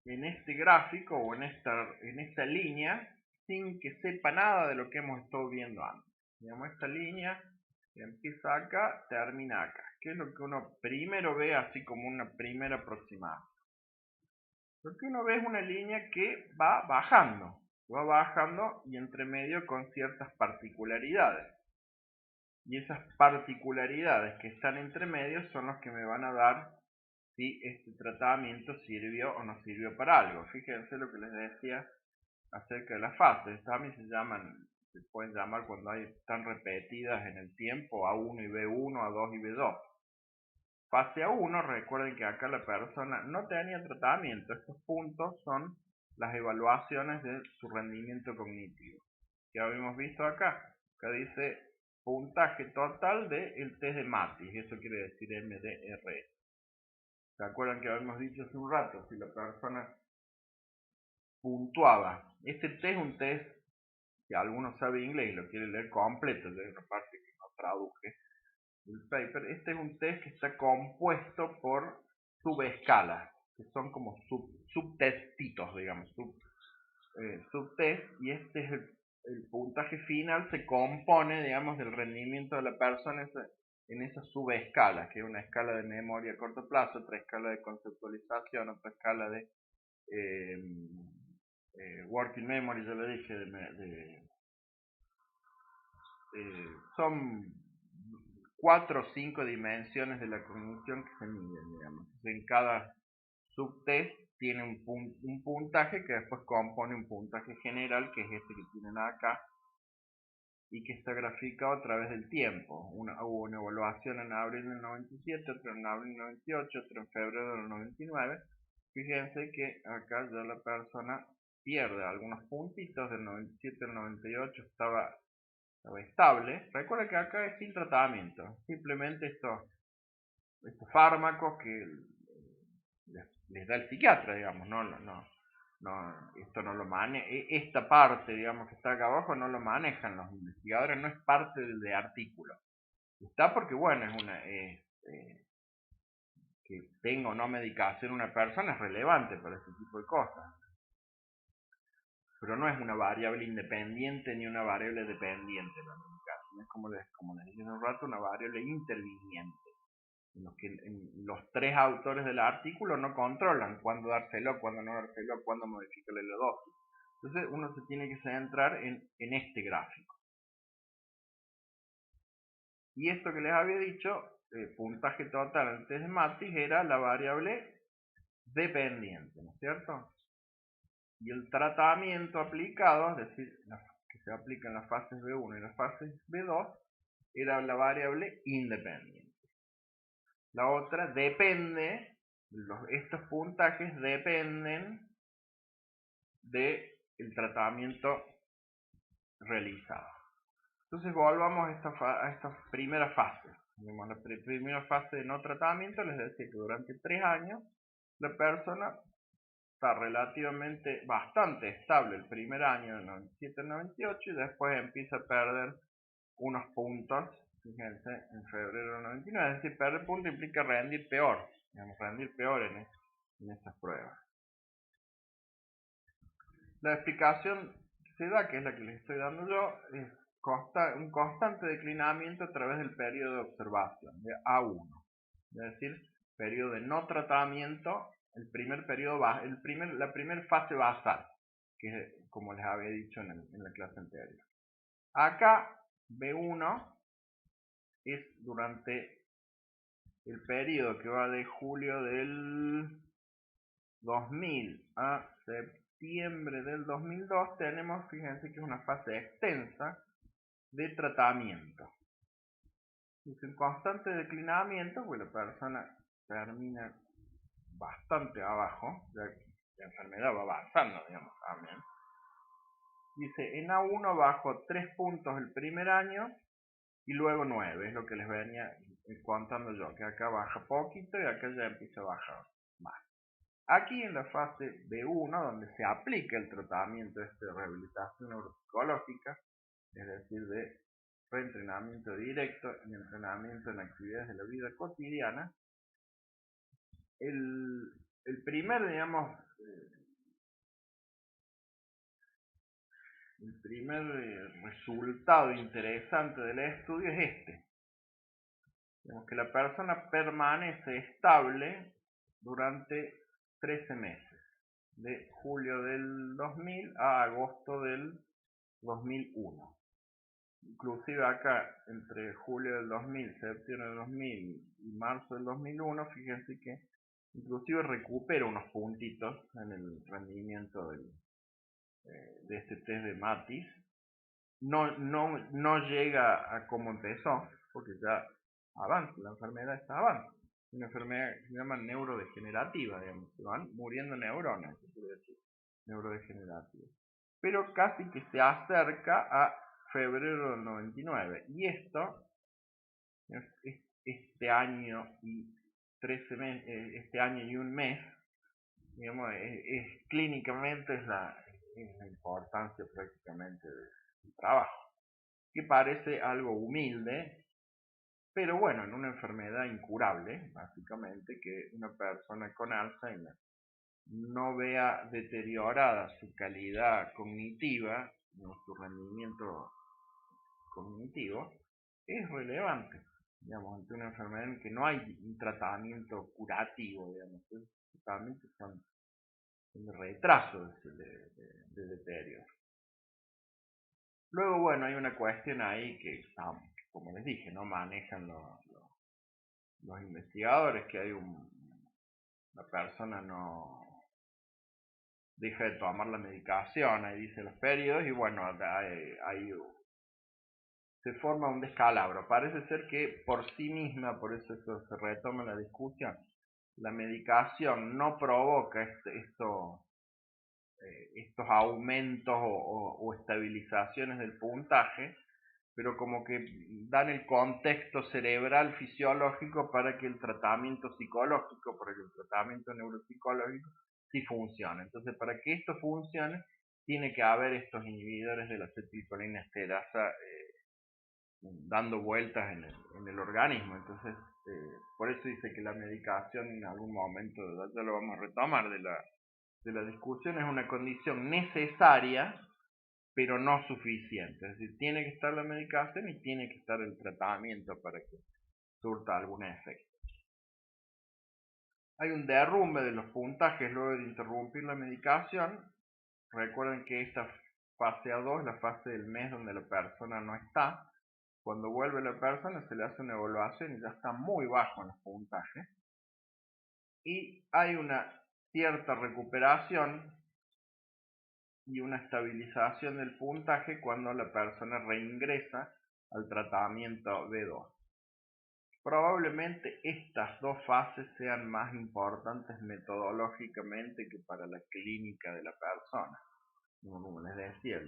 en este gráfico o en esta línea sin que sepa nada de lo que hemos estado viendo antes? Digamos, esta línea que empieza acá, termina acá. ¿Qué es lo que uno primero ve así como una primera aproximación? Lo que uno ve es una línea que va bajando y entre medio con ciertas particularidades. Y esas particularidades que están entre medio son los que me van a dar si este tratamiento sirvió o no sirvió para algo. Fíjense lo que les decía acerca de las fases. También se pueden llamar cuando están repetidas en el tiempo A1 y B1, A2 y B2. Fase A1, recuerden que acá la persona no tenía tratamiento. Estos puntos son las evaluaciones de su rendimiento cognitivo. Que habíamos visto acá. Acá dice puntaje total del test de Matis. Eso quiere decir MDRS. ¿Se acuerdan que habíamos dicho hace un rato? Si la persona puntuaba. Este test es un test si alguno sabe inglés y lo quiere leer completo, de una parte que no traduje el paper, este es un test que está compuesto por subescalas, que son como subtestitos, digamos, subtest, y este es el puntaje final, se compone, digamos, del rendimiento de la persona en esa subescala, que es una escala de memoria a corto plazo, otra escala de conceptualización, otra escala de working memory, yo le dije, son 4 o 5 dimensiones de la cognición que se miden, digamos. En cada subtest tiene un puntaje que después compone un puntaje general, que es este que tienen acá, y que está graficado a través del tiempo. Hubo una evaluación en abril del 97, otra en abril del 98, otra en febrero del 99. Fíjense que acá ya la persona pierde algunos puntitos, del 97 al 98 estaba estable. Recuerda que acá es sin tratamiento, simplemente estos fármacos que les da el psiquiatra, digamos, esto no lo maneja, esta parte, digamos, que está acá abajo no lo manejan los investigadores, no es parte del artículo. Está porque, bueno, que tenga o no medicación una persona es relevante para este tipo de cosas, pero no es una variable independiente ni una variable dependiente la medicación, es como les dije hace un rato, una variable interviniente, en los que los tres autores del artículo no controlan cuándo dárselo, cuándo no dárselo, cuándo modificarle la dosis. Entonces uno se tiene que centrar en este gráfico. Y esto que les había dicho, puntaje total antes de Matis, era la variable dependiente, ¿no es cierto? Y el tratamiento aplicado, es decir, que se aplica en las fases B1 y las fases B2, era la variable independiente. La otra depende, estos puntajes dependen del tratamiento realizado. Entonces volvamos a esta primera fase. La primera fase de no tratamiento, les decía que durante 3 años la persona está relativamente bastante estable el primer año, del 97 al 98, y después empieza a perder unos puntos. Fíjense, en febrero del 99, es decir, perder puntos implica rendir peor, digamos, rendir peor en estas pruebas. La explicación que se da, que es la que les estoy dando yo, es un constante declinamiento a través del periodo de observación, de A1, es decir, periodo de no tratamiento, el primer periodo, la primera fase basal, que es como les había dicho en la clase anterior. Acá B1 es durante el periodo que va de julio del 2000 a septiembre del 2002, tenemos, fíjense que es una fase extensa de tratamiento. Es un constante declinamiento, pues la persona termina bastante abajo, ya que la enfermedad va avanzando, digamos, también. Dice, en A1 bajo 3 puntos el primer año y luego 9, es lo que les venía contando yo, que acá baja poquito y acá ya empieza a bajar más. Aquí en la fase B1, donde se aplica el tratamiento de rehabilitación neuropsicológica, es decir, de reentrenamiento directo y entrenamiento en actividades de la vida cotidiana, el primer, digamos, el primer resultado interesante del estudio es este. Digamos que la persona permanece estable durante 13 meses, de julio del 2000 a agosto del 2001. Inclusive acá, entre julio del 2000, septiembre del 2000 y marzo del 2001, fíjense que inclusive recupera unos puntitos en el rendimiento de este test de Matis. No llega a como empezó, porque ya avanza, la enfermedad está avanza. Una enfermedad que se llama neurodegenerativa, digamos, se van muriendo neuronas, se puede decir, neurodegenerativa. Pero casi que se acerca a febrero del 99. Y esto, este año y 13 meses, este año y un mes, digamos, clínicamente es la importancia prácticamente trabajo, que parece algo humilde, pero bueno, en una enfermedad incurable, básicamente, que una persona con Alzheimer no vea deteriorada su calidad cognitiva, su rendimiento cognitivo, es relevante, digamos, ante una enfermedad en que no hay un tratamiento curativo, digamos, tratamientos son de retraso de deterioro. Luego, bueno, hay una cuestión ahí que, como les dije, no manejan los investigadores, que hay una persona no deja de tomar la medicación, ahí dice los periodos, y bueno, ahí se forma un descalabro. Parece ser que por sí misma, por eso se retoma la discusión, la medicación no provoca estos aumentos o estabilizaciones del puntaje, pero como que dan el contexto cerebral fisiológico para que el tratamiento psicológico, para que el tratamiento neuropsicológico sí funcione. Entonces, para que esto funcione, tiene que haber estos inhibidores de la acetilcolinesterasa dando vueltas en el organismo. Entonces, por eso dice que la medicación en algún momento, ya lo vamos a retomar de la discusión, es una condición necesaria, pero no suficiente. Es decir, tiene que estar la medicación y tiene que estar el tratamiento para que surta algún efecto. Hay un derrumbe de los puntajes luego de interrumpir la medicación. Recuerden que esta fase A2 es la fase del mes donde la persona no está. Cuando vuelve la persona se le hace una evaluación y ya está muy bajo en los puntajes. Y hay una cierta recuperación y una estabilización del puntaje cuando la persona reingresa al tratamiento B2. Probablemente estas dos fases sean más importantes metodológicamente que para la clínica de la persona. Como les decía,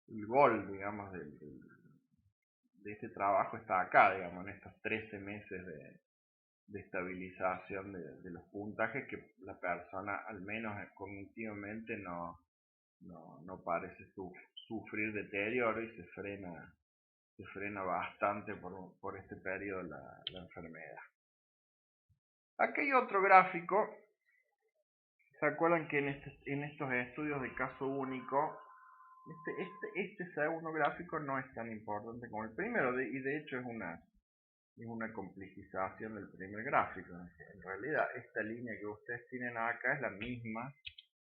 el gol, digamos, de este trabajo está acá, digamos, en estos 13 meses de estabilización de los puntajes, que la persona, al menos cognitivamente, no parece sufrir deterioro y se frena bastante por este periodo la enfermedad. Aquí hay otro gráfico. ¿Se acuerdan que en estos estudios de caso único, este segundo gráfico no es tan importante como el primero, y de hecho es una complejización del primer gráfico? En realidad, esta línea que ustedes tienen acá es la misma,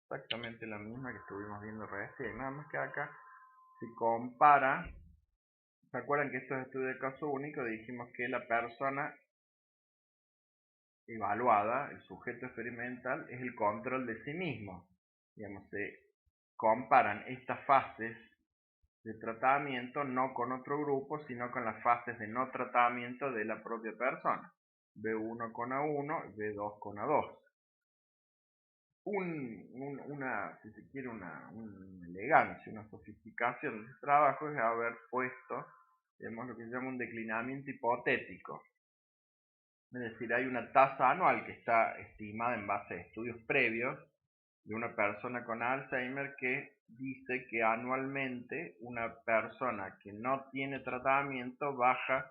exactamente la misma que estuvimos viendo recién, nada más que acá se compara. ¿Se acuerdan que estos estudios de caso único dijimos que la persona evaluada, el sujeto experimental, es el control de sí mismo? Digamos, se comparan estas fases de tratamiento no con otro grupo, sino con las fases de no tratamiento de la propia persona. B1 con A1, B2 con A2. Si se quiere, una elegancia, una sofisticación de este trabajo es haber puesto, digamos, lo que se llama un declinamiento hipotético. Es decir, hay una tasa anual que está estimada en base a estudios previos de una persona con Alzheimer, que dice que anualmente una persona que no tiene tratamiento baja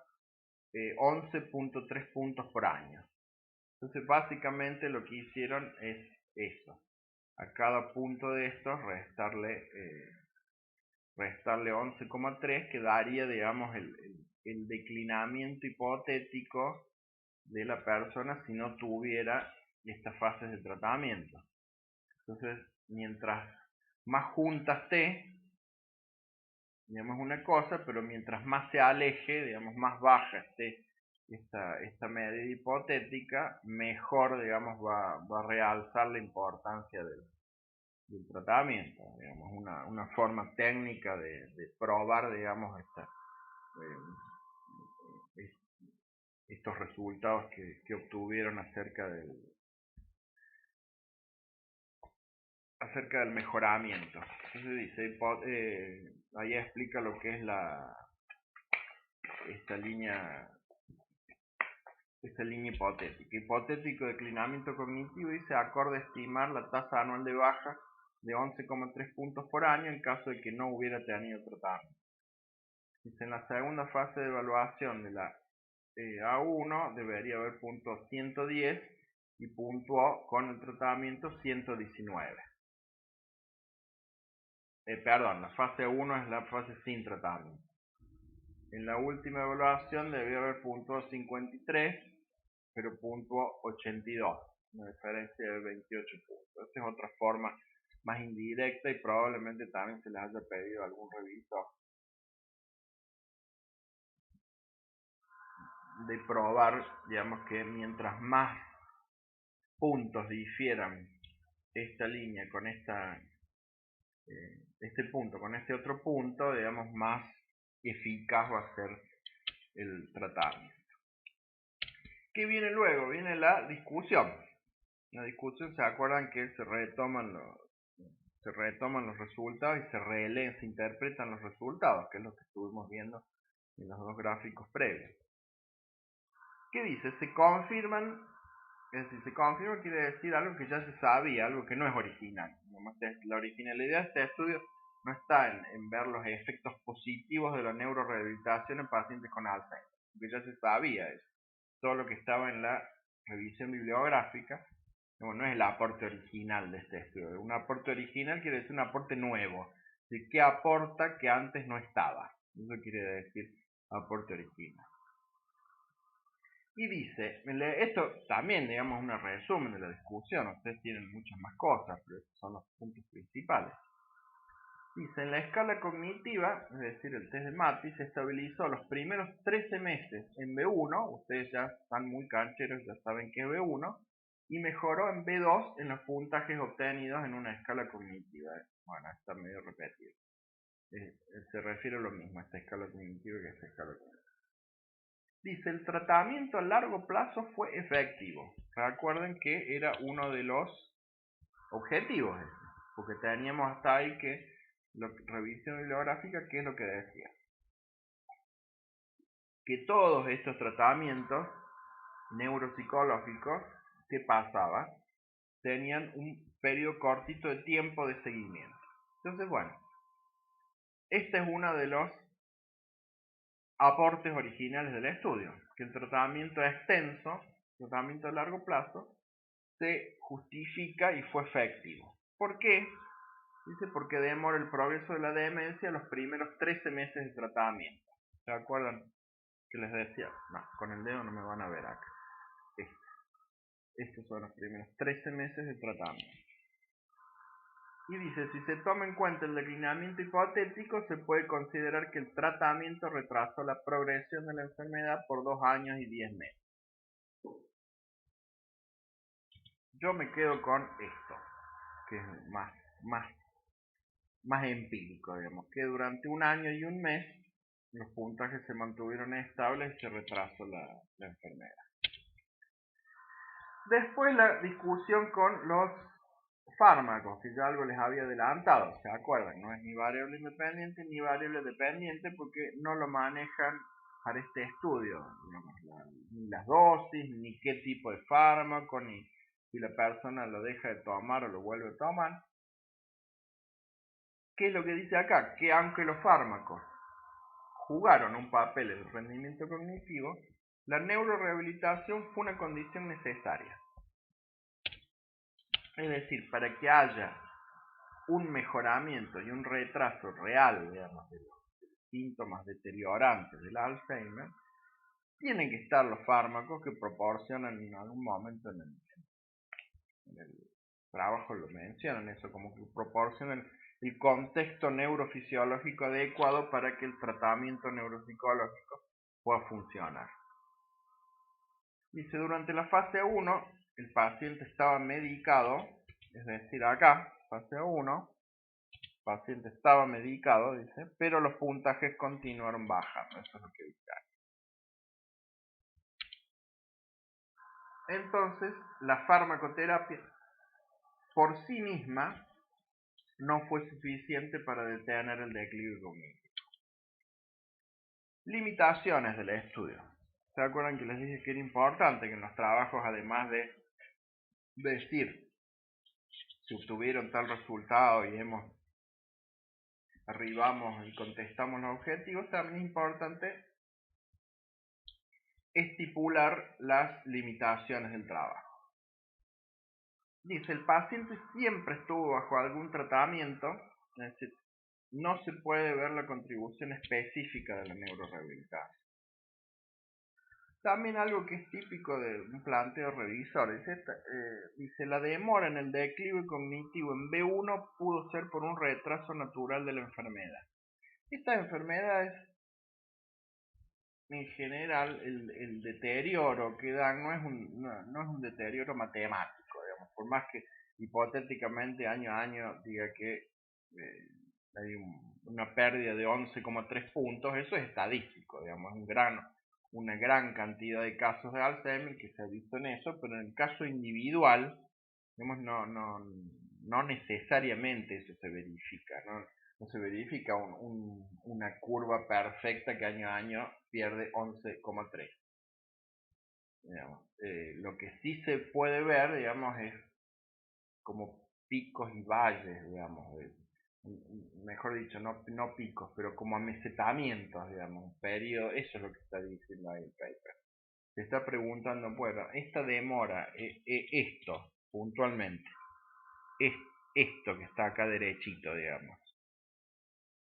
11.3 puntos por año. Entonces, básicamente lo que hicieron es eso: a cada punto de estos restarle 11,3, que daría, digamos, el declinamiento hipotético de la persona si no tuviera estas fases de tratamiento. Entonces, mientras más junta esté, digamos, una cosa, pero mientras más se aleje, digamos, más baja esté esta medida hipotética, mejor, digamos, va a realzar la importancia del tratamiento. Digamos, una forma técnica de probar, digamos, estos resultados que obtuvieron acerca del mejoramiento. Entonces dice, ahí explica lo que es esta línea hipotética. Hipotético declinamiento cognitivo, dice: acorde a estimar la tasa anual de baja de 11,3 puntos por año en caso de que no hubiera tenido tratamiento. Dice, en la segunda fase de evaluación de la A1 debería haber puntuado 110 y puntuó con el tratamiento 119. Perdón, la fase 1 es la fase sin tratamiento. En la última evaluación debió haber puntuado 53, pero puntuó 82, una diferencia de 28 puntos. Esta es otra forma más indirecta y probablemente también se les haya pedido a algún revisor de probar, digamos, que mientras más puntos difieran esta línea con este punto con este otro punto, digamos, más eficaz va a ser el tratamiento. ¿Qué viene luego? Viene la discusión. La discusión, ¿se acuerdan que se retoman los resultados y se releen, se interpretan los resultados, que es lo que estuvimos viendo en los dos gráficos previos? ¿Qué dice? Se confirman, es decir, se confirma quiere decir algo que ya se sabía, algo que no es original. La originalidad de este estudio no está en ver los efectos positivos de la neurorehabilitación en pacientes con Alzheimer, porque ya se sabía eso. Todo lo que estaba en la revisión bibliográfica no es el aporte original de este estudio. Un aporte original quiere decir un aporte nuevo, de qué aporta que antes no estaba. Eso quiere decir aporte original. Y dice, esto también, digamos, es un resumen de la discusión. Ustedes tienen muchas más cosas, pero estos son los puntos principales. Dice, en la escala cognitiva, es decir, el test de MATI, se estabilizó los primeros 13 meses en B1, ustedes ya están muy cancheros, ya saben que es B1, y mejoró en B2 en los puntajes obtenidos en una escala cognitiva. Bueno, está medio repetido. Se refiere a lo mismo, a esta escala cognitiva que a esta escala cognitiva. Dice, el tratamiento a largo plazo fue efectivo. Recuerden que era uno de los objetivos, porque teníamos hasta ahí que revisión bibliográfica, ¿qué es lo que decía? Que todos estos tratamientos neuropsicológicos, ¿qué pasaba? Tenían un periodo cortito de tiempo de seguimiento. Entonces, bueno, este es uno de los aportes originales del estudio, que el tratamiento extenso, el tratamiento a largo plazo, se justifica y fue efectivo. ¿Por qué? Dice porque demora el progreso de la demencia los primeros 13 meses de tratamiento. ¿Se acuerdan que les decía? No, con el dedo no me van a ver acá. Estos son los primeros 13 meses de tratamiento. Y dice, si se toma en cuenta el declinamiento hipotético, se puede considerar que el tratamiento retrasó la progresión de la enfermedad por 2 años y 10 meses. Yo me quedo con esto, que es más empírico, digamos, que durante 1 año y 1 mes los puntajes se mantuvieron estables y se retrasó la enfermedad. Después la discusión con los fármacos, que ya algo les había adelantado, ¿se acuerdan? No es ni variable independiente ni variable dependiente porque no lo manejan para este estudio, digamos, ni las dosis, ni qué tipo de fármaco, ni si la persona lo deja de tomar o lo vuelve a tomar. ¿Qué es lo que dice acá? Que aunque los fármacos jugaron un papel en el rendimiento cognitivo, la neurorehabilitación fue una condición necesaria. Es decir, para que haya un mejoramiento y un retraso real, digamos, de los síntomas deteriorantes del Alzheimer, tienen que estar los fármacos que proporcionan en algún momento en el trabajo, lo mencionan eso, como que proporcionan el contexto neurofisiológico adecuado para que el tratamiento neuropsicológico pueda funcionar. Dice, durante la fase 1, el paciente estaba medicado, es decir, acá, fase 1, el paciente estaba medicado, dice, pero los puntajes continuaron bajando, eso es lo que dice acá. Entonces, la farmacoterapia por sí misma no fue suficiente para detener el declive cognitivo. Limitaciones del estudio. ¿Se acuerdan que les dije que era importante que en los trabajos, además de decir si obtuvieron tal resultado y arribamos y contestamos los objetivos, también es importante estipular las limitaciones del trabajo. Dice, el paciente siempre estuvo bajo algún tratamiento, es decir, no se puede ver la contribución específica de la neurorehabilitación. También algo que es típico de un planteo revisor, dice, la demora en el declive cognitivo en B1 pudo ser por un retraso natural de la enfermedad. Estas enfermedades, en general, el deterioro que dan no es un deterioro matemático, digamos, por más que hipotéticamente año a año diga que hay una pérdida de 11,3 puntos, eso es estadístico, digamos, una gran cantidad de casos de Alzheimer que se ha visto en eso, pero en el caso individual, digamos, no necesariamente eso se verifica, no se verifica una curva perfecta que año a año pierde 11,3. Lo que sí se puede ver, digamos, es como picos y valles, digamos, mejor dicho, no picos, pero como amesetamientos, digamos, un periodo, eso es lo que está diciendo ahí el paper. Se está preguntando, bueno, esta demora, esto, puntualmente, es esto que está acá derechito, digamos,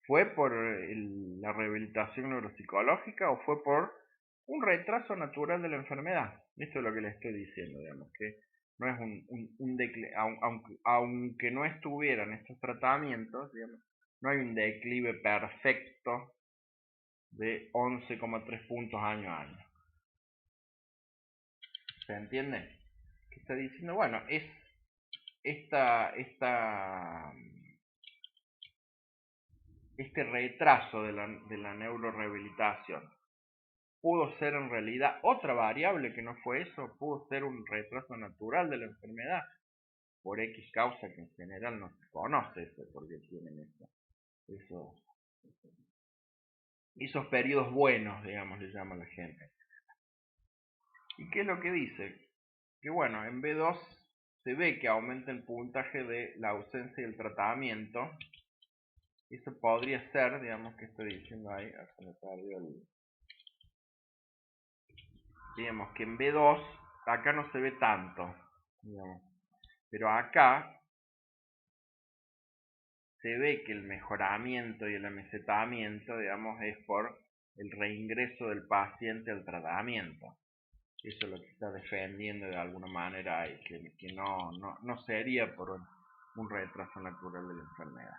¿fue por la rehabilitación neuropsicológica o fue por un retraso natural de la enfermedad? Esto es lo que le estoy diciendo, digamos, que no es un declive, aunque no estuvieran estos tratamientos, digamos, no hay un declive perfecto de 11,3 puntos año a año. ¿Se entiende? ¿Qué está diciendo? Bueno, es este retraso de la neurorehabilitación pudo ser en realidad otra variable que no fue eso, pudo ser un retraso natural de la enfermedad por X causa que en general no se conoce eso, porque tienen esos periodos buenos, digamos, le llama la gente. ¿Y qué es lo que dice? Que bueno, en B2 se ve que aumenta el puntaje de la ausencia del tratamiento. Eso podría ser, digamos, que estoy diciendo ahí, se me perdió digamos que en B2 acá no se ve tanto, digamos, pero acá se ve que el mejoramiento y el amesetamiento, digamos, es por el reingreso del paciente al tratamiento. Eso es lo que está defendiendo de alguna manera y que no sería por un retraso natural de la enfermedad.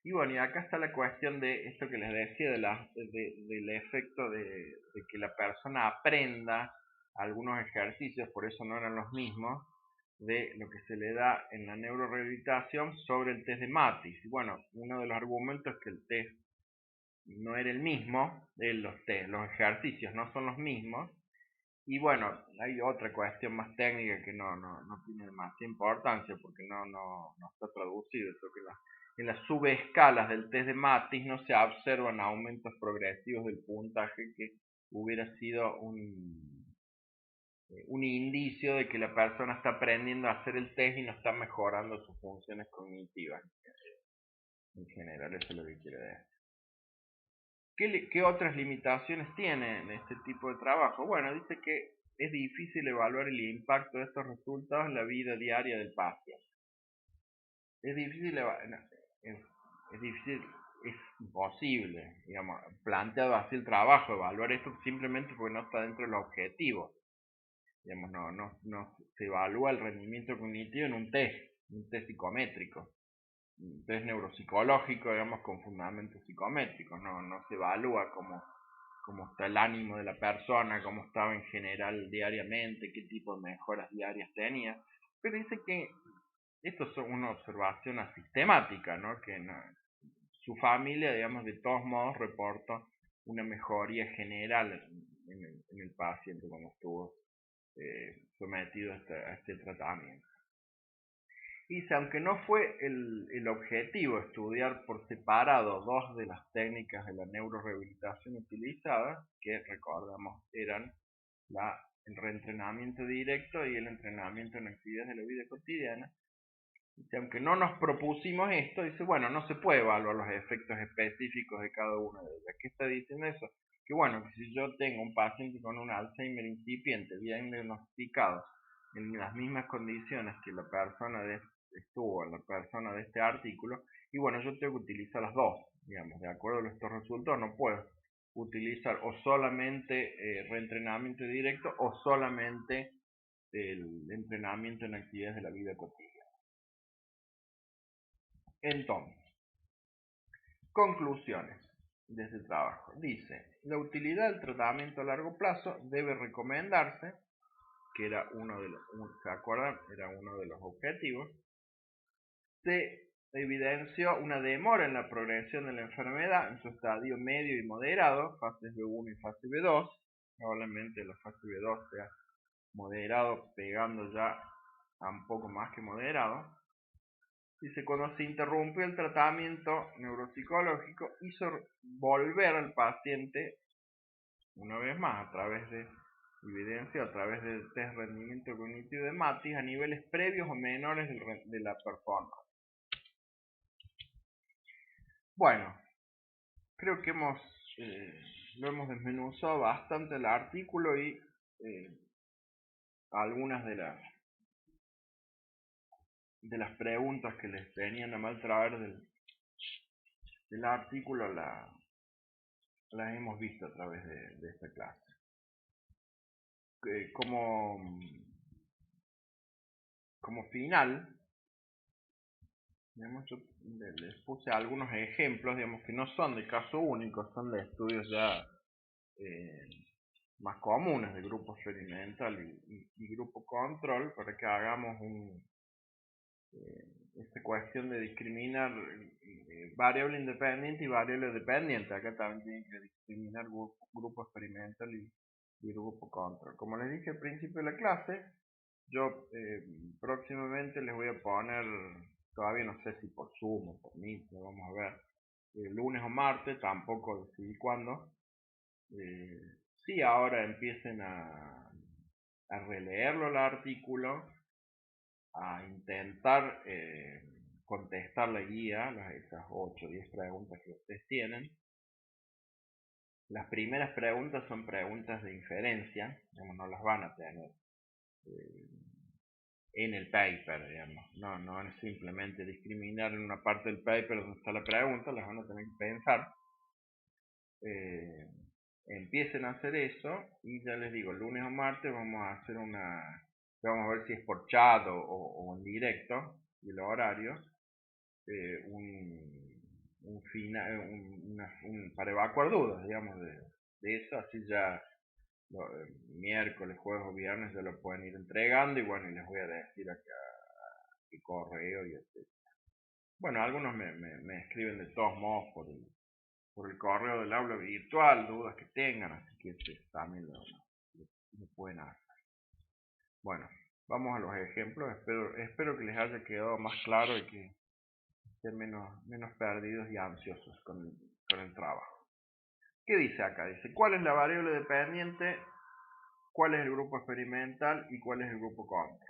Y bueno, y acá está la cuestión de esto que les decía, del efecto de que la persona aprenda algunos ejercicios, por eso no eran los mismos, de lo que se le da en la neurorehabilitación sobre el test de Matis. Y bueno, uno de los argumentos es que el test no era el mismo, los ejercicios no son los mismos. Y bueno, hay otra cuestión más técnica que no tiene más importancia porque no está traducido. Eso que en las subescalas del test de Matis no se observan aumentos progresivos del puntaje, que hubiera sido un indicio de que la persona está aprendiendo a hacer el test y no está mejorando sus funciones cognitivas. En general, eso es lo que quiere decir. ¿Qué otras limitaciones tiene en este tipo de trabajo? Bueno, dice que es difícil evaluar el impacto de estos resultados en la vida diaria del paciente. Es difícil, es imposible, digamos, planteado así el trabajo, evaluar esto simplemente porque no está dentro del objetivo. Digamos, no se evalúa el rendimiento cognitivo en un test psicométrico, un test neuropsicológico, digamos, con fundamentos psicométricos. No se evalúa cómo está el ánimo de la persona, cómo estaba en general diariamente, qué tipo de mejoras diarias tenía. Pero dice que esto es una observación asistemática, ¿no? Que su familia, digamos, de todos modos reporta una mejoría general en el paciente cuando estuvo sometido a este tratamiento. Dice, aunque no fue el objetivo estudiar por separado dos de las técnicas de la neurorehabilitación utilizadas, que recordamos eran el reentrenamiento directo y el entrenamiento en actividades de la vida cotidiana, Dice, aunque no nos propusimos esto, dice, bueno, no se puede evaluar los efectos específicos de cada una de ellas. ¿Qué está diciendo eso? Que bueno, que si yo tengo un paciente con un Alzheimer incipiente, bien diagnosticado, en las mismas condiciones que la persona estuvo en la persona de este artículo, y bueno, yo tengo que utilizar las dos, digamos, de acuerdo a estos resultados, no puedo utilizar o solamente reentrenamiento directo o solamente el entrenamiento en actividades de la vida cotidiana. Entonces, conclusiones de este trabajo. Dice, la utilidad del tratamiento a largo plazo debe recomendarse, que era uno de los, ¿se acuerdan? Era uno de los objetivos. Se evidenció una demora en la progresión de la enfermedad en su estadio medio y moderado, fases B1 y fase B2. Probablemente la fase B2 sea moderado, pegando ya a un poco más que moderado. Dice, cuando se interrumpió el tratamiento neuropsicológico, hizo volver al paciente, una vez más, a través de evidencia, a través del test de rendimiento cognitivo de Matis, a niveles previos o menores de la performance. Bueno, creo que lo hemos desmenuzado bastante el artículo y algunas de las preguntas que les venían a mal traer del artículo las hemos visto a través de esta clase. Como final, digamos, yo les puse algunos ejemplos, digamos, que no son de caso único, son de estudios ya más comunes de grupo experimental y grupo control, para que hagamos esta cuestión de discriminar variable independiente y variable dependiente. Acá también tienen que discriminar grupo experimental y grupo control. Como les dije al principio de la clase, yo próximamente les voy a poner, todavía no sé si por Zoom o por Meet, vamos a ver, lunes o martes, tampoco decidí cuándo. Si ahora empiecen a releerlo el artículo, a intentar contestar la guía, esas 8 o 10 preguntas que ustedes tienen. Las primeras preguntas son preguntas de inferencia, digamos, no las van a tener en el paper, digamos. No es simplemente discriminar en una parte del paper donde está la pregunta, las van a tener que pensar. Empiecen a hacer eso y ya les digo, lunes o martes vamos a hacer vamos a ver si es por chat o en directo, y el horario, para evacuar dudas, digamos, de eso, así ya miércoles, jueves o viernes ya lo pueden ir entregando, y bueno, y les voy a decir acá qué correo y etc. Bueno, algunos me escriben de todos modos por el correo del aula virtual, dudas que tengan, así que también lo pueden hacer. Bueno, vamos a los ejemplos. Espero que les haya quedado más claro y que estén menos perdidos y ansiosos con el trabajo. ¿Qué dice acá? Dice, ¿cuál es la variable dependiente? ¿Cuál es el grupo experimental? ¿Y cuál es el grupo control?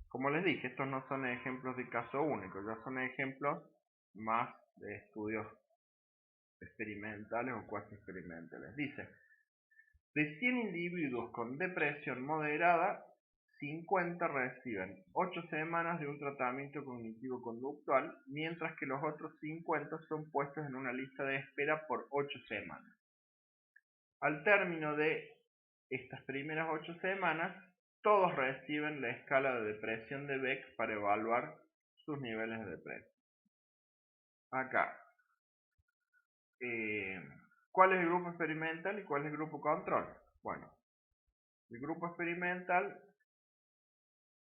Como les dije, estos no son ejemplos de caso único, ya son ejemplos más de estudios experimentales o cuasi experimentales. Dice, de 100 individuos con depresión moderada, 50 reciben 8 semanas de un tratamiento cognitivo-conductual, mientras que los otros 50 son puestos en una lista de espera por 8 semanas. Al término de estas primeras 8 semanas, todos reciben la escala de depresión de Beck para evaluar sus niveles de depresión. Acá, ¿cuál es el grupo experimental y cuál es el grupo control? Bueno, el grupo experimental,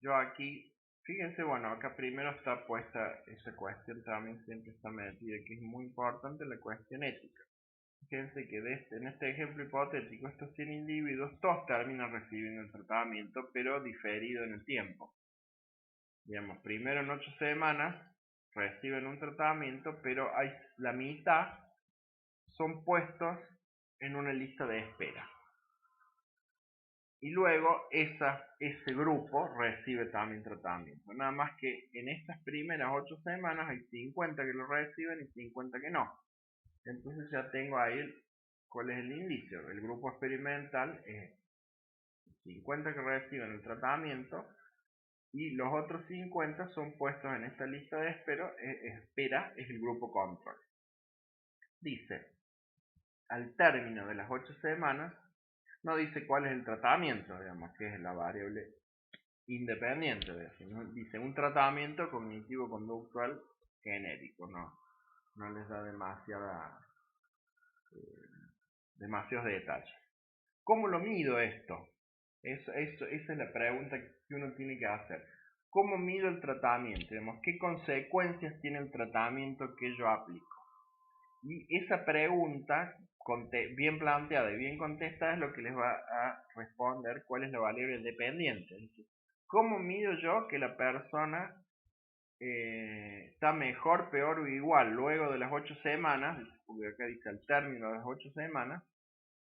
yo aquí, fíjense, bueno, acá primero está puesta esa cuestión, también siempre está metida, que es muy importante, la cuestión ética. Fíjense que en este ejemplo hipotético, estos 100 individuos, todos terminan recibiendo el tratamiento, pero diferido en el tiempo. Digamos, primero en 8 semanas reciben un tratamiento, pero la mitad son puestos en una lista de espera. y luego ese grupo recibe también tratamiento. Nada más que en estas primeras 8 semanas hay 50 que lo reciben y 50 que no. Entonces ya tengo ahí cuál es el indicio. El grupo experimental es 50 que reciben el tratamiento y los otros 50 son puestos en esta lista de espera, es el grupo control. Dice, al término de las 8 semanas, no dice cuál es el tratamiento, digamos, que es la variable independiente, digamos, dice un tratamiento cognitivo-conductual genérico, no les da demasiados detalles. ¿Cómo lo mido esto? Esa es la pregunta que uno tiene que hacer. ¿Cómo mido el tratamiento? Digamos, ¿qué consecuencias tiene el tratamiento que yo aplico? Y esa pregunta, bien planteada y bien contestada, es lo que les va a responder cuál es la variable dependiente. ¿Cómo mido yo que la persona está mejor, peor o igual luego de las 8 semanas? Porque acá dice al término de las 8 semanas,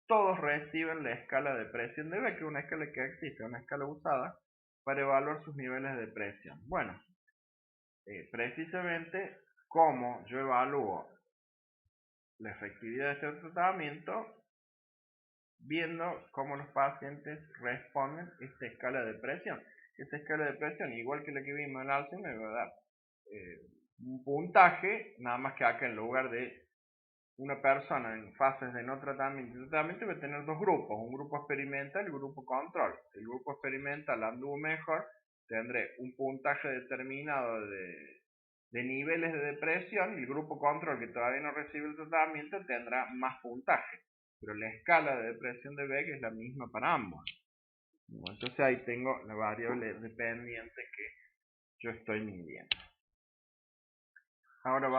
todos reciben la escala de presión de Beck, que es una escala que existe, una escala usada para evaluar sus niveles de presión. Bueno, precisamente cómo yo evalúo la efectividad de este tratamiento, viendo cómo los pacientes responden a esta escala de presión. Esta escala de presión, igual que la que vimos en Alzheimer, me va a dar un puntaje, nada más que acá en lugar de una persona en fases de no tratamiento y tratamiento va a tener dos grupos, un grupo experimental y un grupo control. El grupo experimental anduvo mejor, tendré un puntaje determinado de niveles de depresión, y el grupo control, que todavía no recibe el tratamiento, tendrá más puntaje. Pero la escala de depresión de Beck es la misma para ambos. Entonces ahí tengo la variable dependiente que yo estoy midiendo. Ahora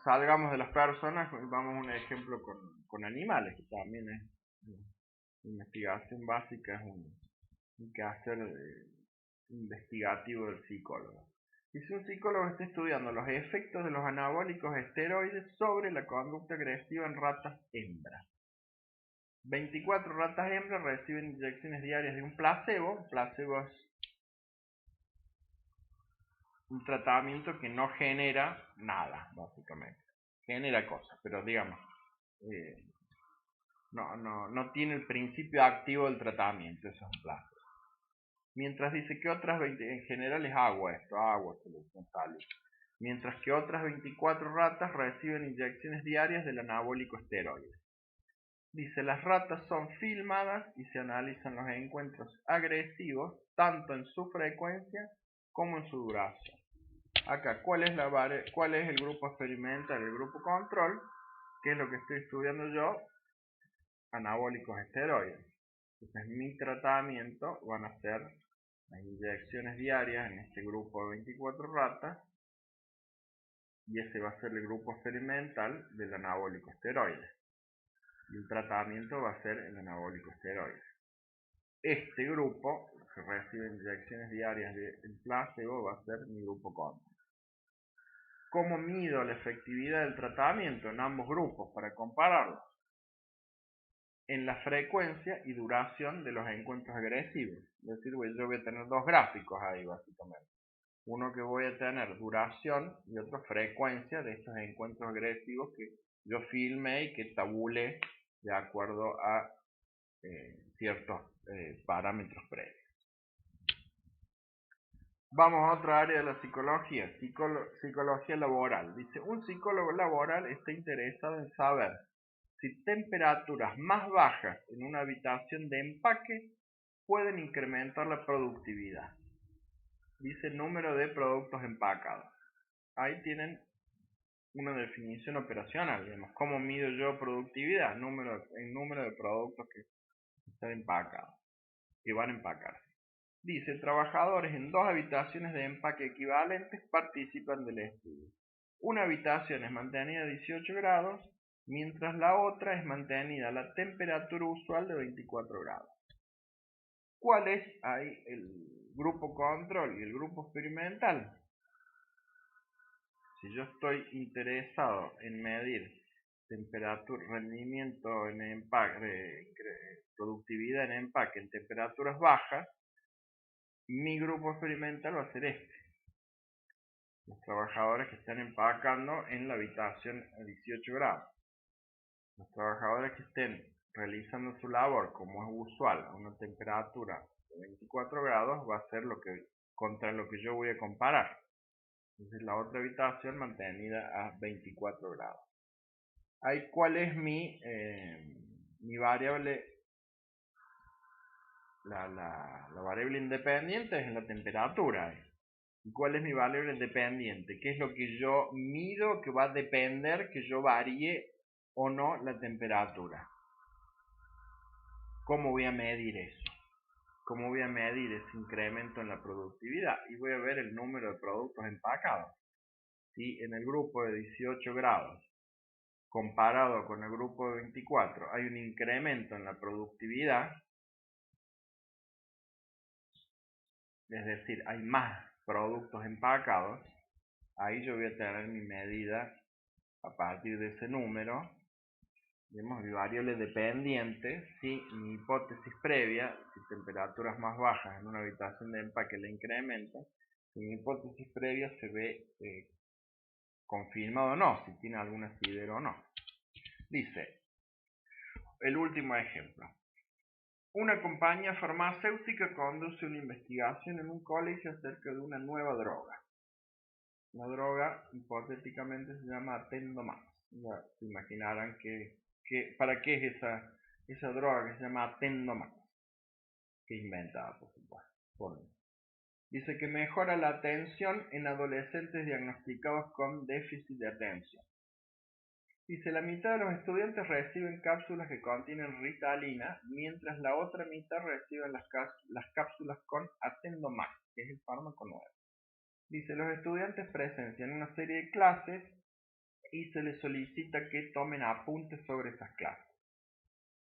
salgamos de las personas, vamos a un ejemplo con animales, que también es investigación básica, es un quehacer investigativo del psicólogo. Y si un psicólogo está estudiando los efectos de los anabólicos esteroides sobre la conducta agresiva en ratas hembras. 24 ratas hembras reciben inyecciones diarias de un placebo. Un placebo es un tratamiento que no genera nada, básicamente. Genera cosas, pero digamos, no tiene el principio activo del tratamiento, eso es un placebo. Mientras dice que otras 20, en general es agua, solución sálida. Mientras que otras 24 ratas reciben inyecciones diarias del anabólico esteroide. Dice, las ratas son filmadas y se analizan los encuentros agresivos, tanto en su frecuencia como en su duración. Acá, ¿cuál es el grupo experimental? El grupo control, que es lo que estoy estudiando yo, anabólicos esteroides. Entonces, mi tratamiento van a ser las inyecciones diarias en este grupo de 24 ratas, y ese va a ser el grupo experimental del anabólico esteroide. Y el tratamiento va a ser el anabólico esteroide. Este grupo, que recibe inyecciones diarias del placebo, va a ser mi grupo control. ¿Cómo mido la efectividad del tratamiento en ambos grupos para compararlos? En la frecuencia y duración de los encuentros agresivos. Es decir, yo voy a tener dos gráficos ahí básicamente. Uno que voy a tener duración y otro frecuencia de estos encuentros agresivos que yo filmé y que tabulé de acuerdo a ciertos parámetros previos. Vamos a otra área de la psicología, psicología laboral. Dice, un psicólogo laboral está interesado en saber si temperaturas más bajas en una habitación de empaque pueden incrementar la productividad. Dice número de productos empacados. Ahí tienen una definición operacional, digamos, ¿cómo mido yo productividad? El número de productos que están empacados, que van a empacarse. Dice, trabajadores en dos habitaciones de empaque equivalentes participan del estudio. Una habitación es mantenida a 18 grados, mientras la otra es mantenida a la temperatura usual de 24 grados. ¿Cuál es ahí el grupo control y el grupo experimental? Si yo estoy interesado en medir temperatura, rendimiento en empaque, productividad en empaque en temperaturas bajas, mi grupo experimental va a ser este. Los trabajadores que están empacando en la habitación a 18 grados. Los trabajadores que estén realizando su labor como es usual a una temperatura de 24 grados va a ser contra lo que yo voy a comparar. Entonces la otra habitación mantenida a 24 grados. Ahí, ¿cuál es mi variable? La variable independiente es la temperatura. ¿Y cuál es mi variable independiente? ¿Qué es lo que yo mido que va a depender que yo varíe o no la temperatura? ¿Cómo voy a medir eso? ¿Cómo voy a medir ese incremento en la productividad? Y voy a ver el número de productos empacados. Si en el grupo de 18 grados comparado con el grupo de 24 hay un incremento en la productividad, es decir, hay más productos empacados, ahí yo voy a tener mi medida a partir de ese número, digamos, mi variable dependiente, si mi hipótesis previa, si temperaturas más bajas en una habitación de empaque la incrementan, si mi hipótesis previa se ve confirmado o no, si tiene algún asidero o no. Dice, el último ejemplo. Una compañía farmacéutica conduce una investigación en un colegio acerca de una nueva droga. La droga hipotéticamente se llama Atendomax. Ya se imaginarán para qué es esa droga que se llama Atendomax, que es inventada, por supuesto. Dice que mejora la atención en adolescentes diagnosticados con déficit de atención. Dice, la mitad de los estudiantes reciben cápsulas que contienen Ritalina, mientras la otra mitad reciben las cápsulas con Atendomax, que es el fármaco nuevo. Dice, los estudiantes presencian una serie de clases y se les solicita que tomen apuntes sobre esas clases.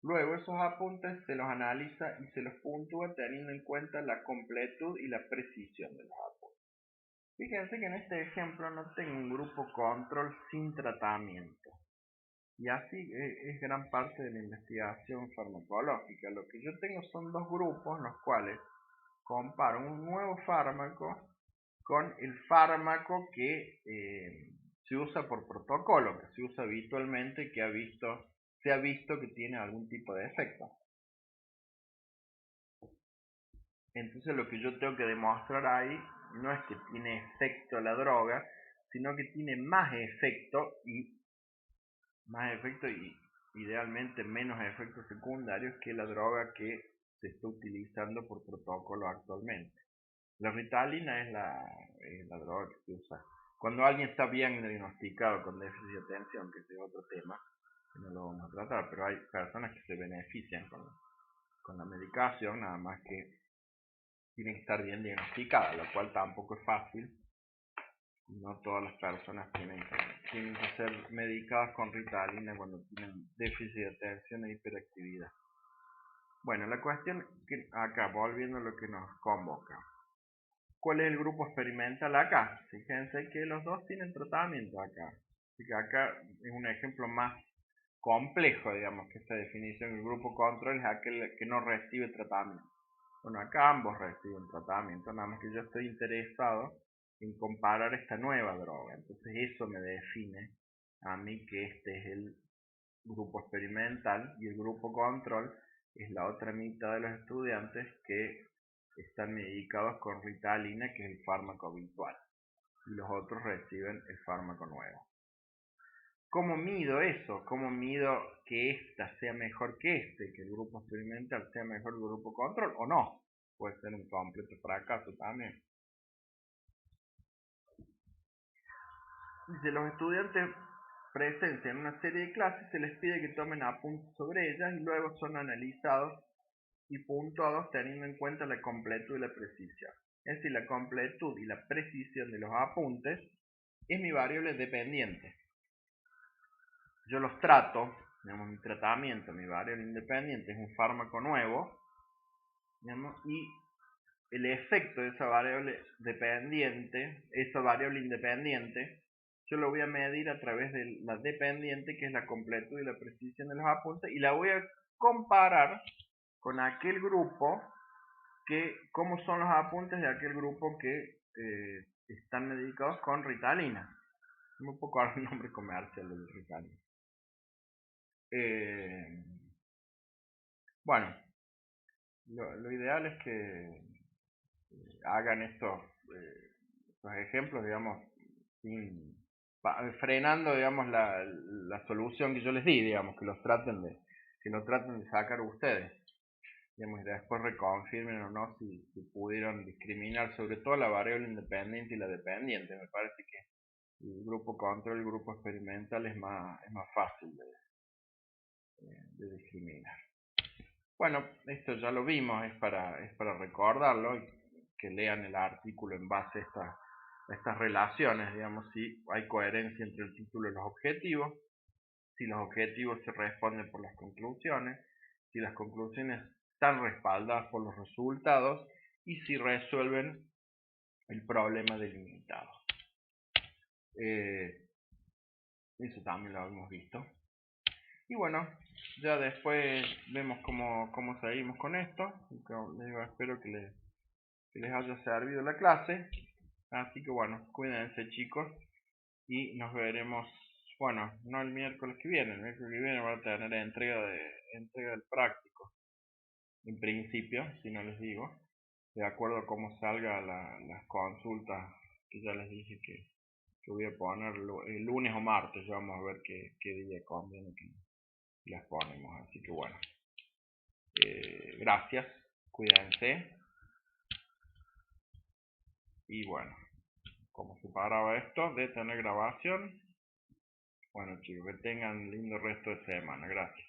Luego esos apuntes se los analiza y se los puntúa teniendo en cuenta la completud y la precisión de los apuntes. Fíjense que en este ejemplo no tengo un grupo control sin tratamiento. Y así es gran parte de la investigación farmacológica. Lo que yo tengo son dos grupos en los cuales comparo un nuevo fármaco con el fármaco que se usa por protocolo, que se usa habitualmente, que se ha visto que tiene algún tipo de efecto. Entonces lo que yo tengo que demostrar ahí no es que tiene efecto la droga, sino que tiene más efecto y idealmente menos efectos secundarios que la droga que se está utilizando por protocolo actualmente. La Ritalina es la droga que se usa cuando alguien está bien diagnosticado con déficit de atención, que ese es otro tema que no lo vamos a tratar, pero hay personas que se benefician con la medicación, nada más que tienen que estar bien diagnosticadas, lo cual tampoco es fácil. No todas las personas tienen que ser medicadas con Ritalina cuando tienen déficit de atención e hiperactividad. Bueno, la cuestión que acá, volviendo a lo que nos convoca. ¿Cuál es el grupo experimental acá? Fíjense que los dos tienen tratamiento acá. Así que acá es un ejemplo más complejo, digamos, que esta definición. El grupo control es aquel que no recibe tratamiento. Bueno, acá ambos reciben tratamiento, nada más que yo estoy interesado en comparar esta nueva droga. Entonces eso me define a mí que este es el grupo experimental y el grupo control es la otra mitad de los estudiantes que están medicados con Ritalina, que es el fármaco habitual, y los otros reciben el fármaco nuevo. ¿Cómo mido eso? ¿Cómo mido que esta sea mejor que que el grupo experimental sea mejor que el grupo control o no? Puede ser un completo fracaso también. Dice, los estudiantes presencian una serie de clases, se les pide que tomen apuntes sobre ellas y luego son analizados y puntuados teniendo en cuenta la completud y la precisión. Es decir, la completud y la precisión de los apuntes es mi variable dependiente. Yo los trato, digamos, mi tratamiento, mi variable independiente es un fármaco nuevo, digamos, y el efecto de esa variable independiente yo lo voy a medir a través de la dependiente, que es la completud y la precisión de los apuntes, y la voy a comparar con aquel grupo cómo son los apuntes de aquel grupo que están medicados con Ritalina. Un poco el nombre comercial del Ritalina. Bueno, lo ideal es que hagan estos ejemplos, digamos, frenando, digamos, la solución que yo les di, digamos, que lo traten de sacar ustedes, digamos, y después reconfirmen o no si pudieron discriminar sobre todo la variable independiente y la dependiente. Me parece que el grupo control, el grupo experimental es más fácil de discriminar. Bueno, esto ya lo vimos, es para recordarlo y que lean el artículo en base a estas relaciones, digamos, si hay coherencia entre el título y los objetivos, si los objetivos se responden por las conclusiones, si las conclusiones están respaldadas por los resultados y si resuelven el problema delimitado. Eso también lo hemos visto. Y bueno, ya después vemos cómo seguimos con esto. Espero que les haya servido la clase. Así que bueno, cuídense chicos y nos veremos, bueno, no el miércoles que viene, el miércoles que viene van a tener entrega del práctico. En principio, si no les digo, de acuerdo a cómo salga las consultas que ya les dije que voy a poner el lunes o martes, ya vamos a ver qué día conviene que las ponemos. Así que bueno, gracias, cuídense y bueno, como se paraba esto de tener grabación, bueno chicos, que tengan lindo resto de semana, gracias.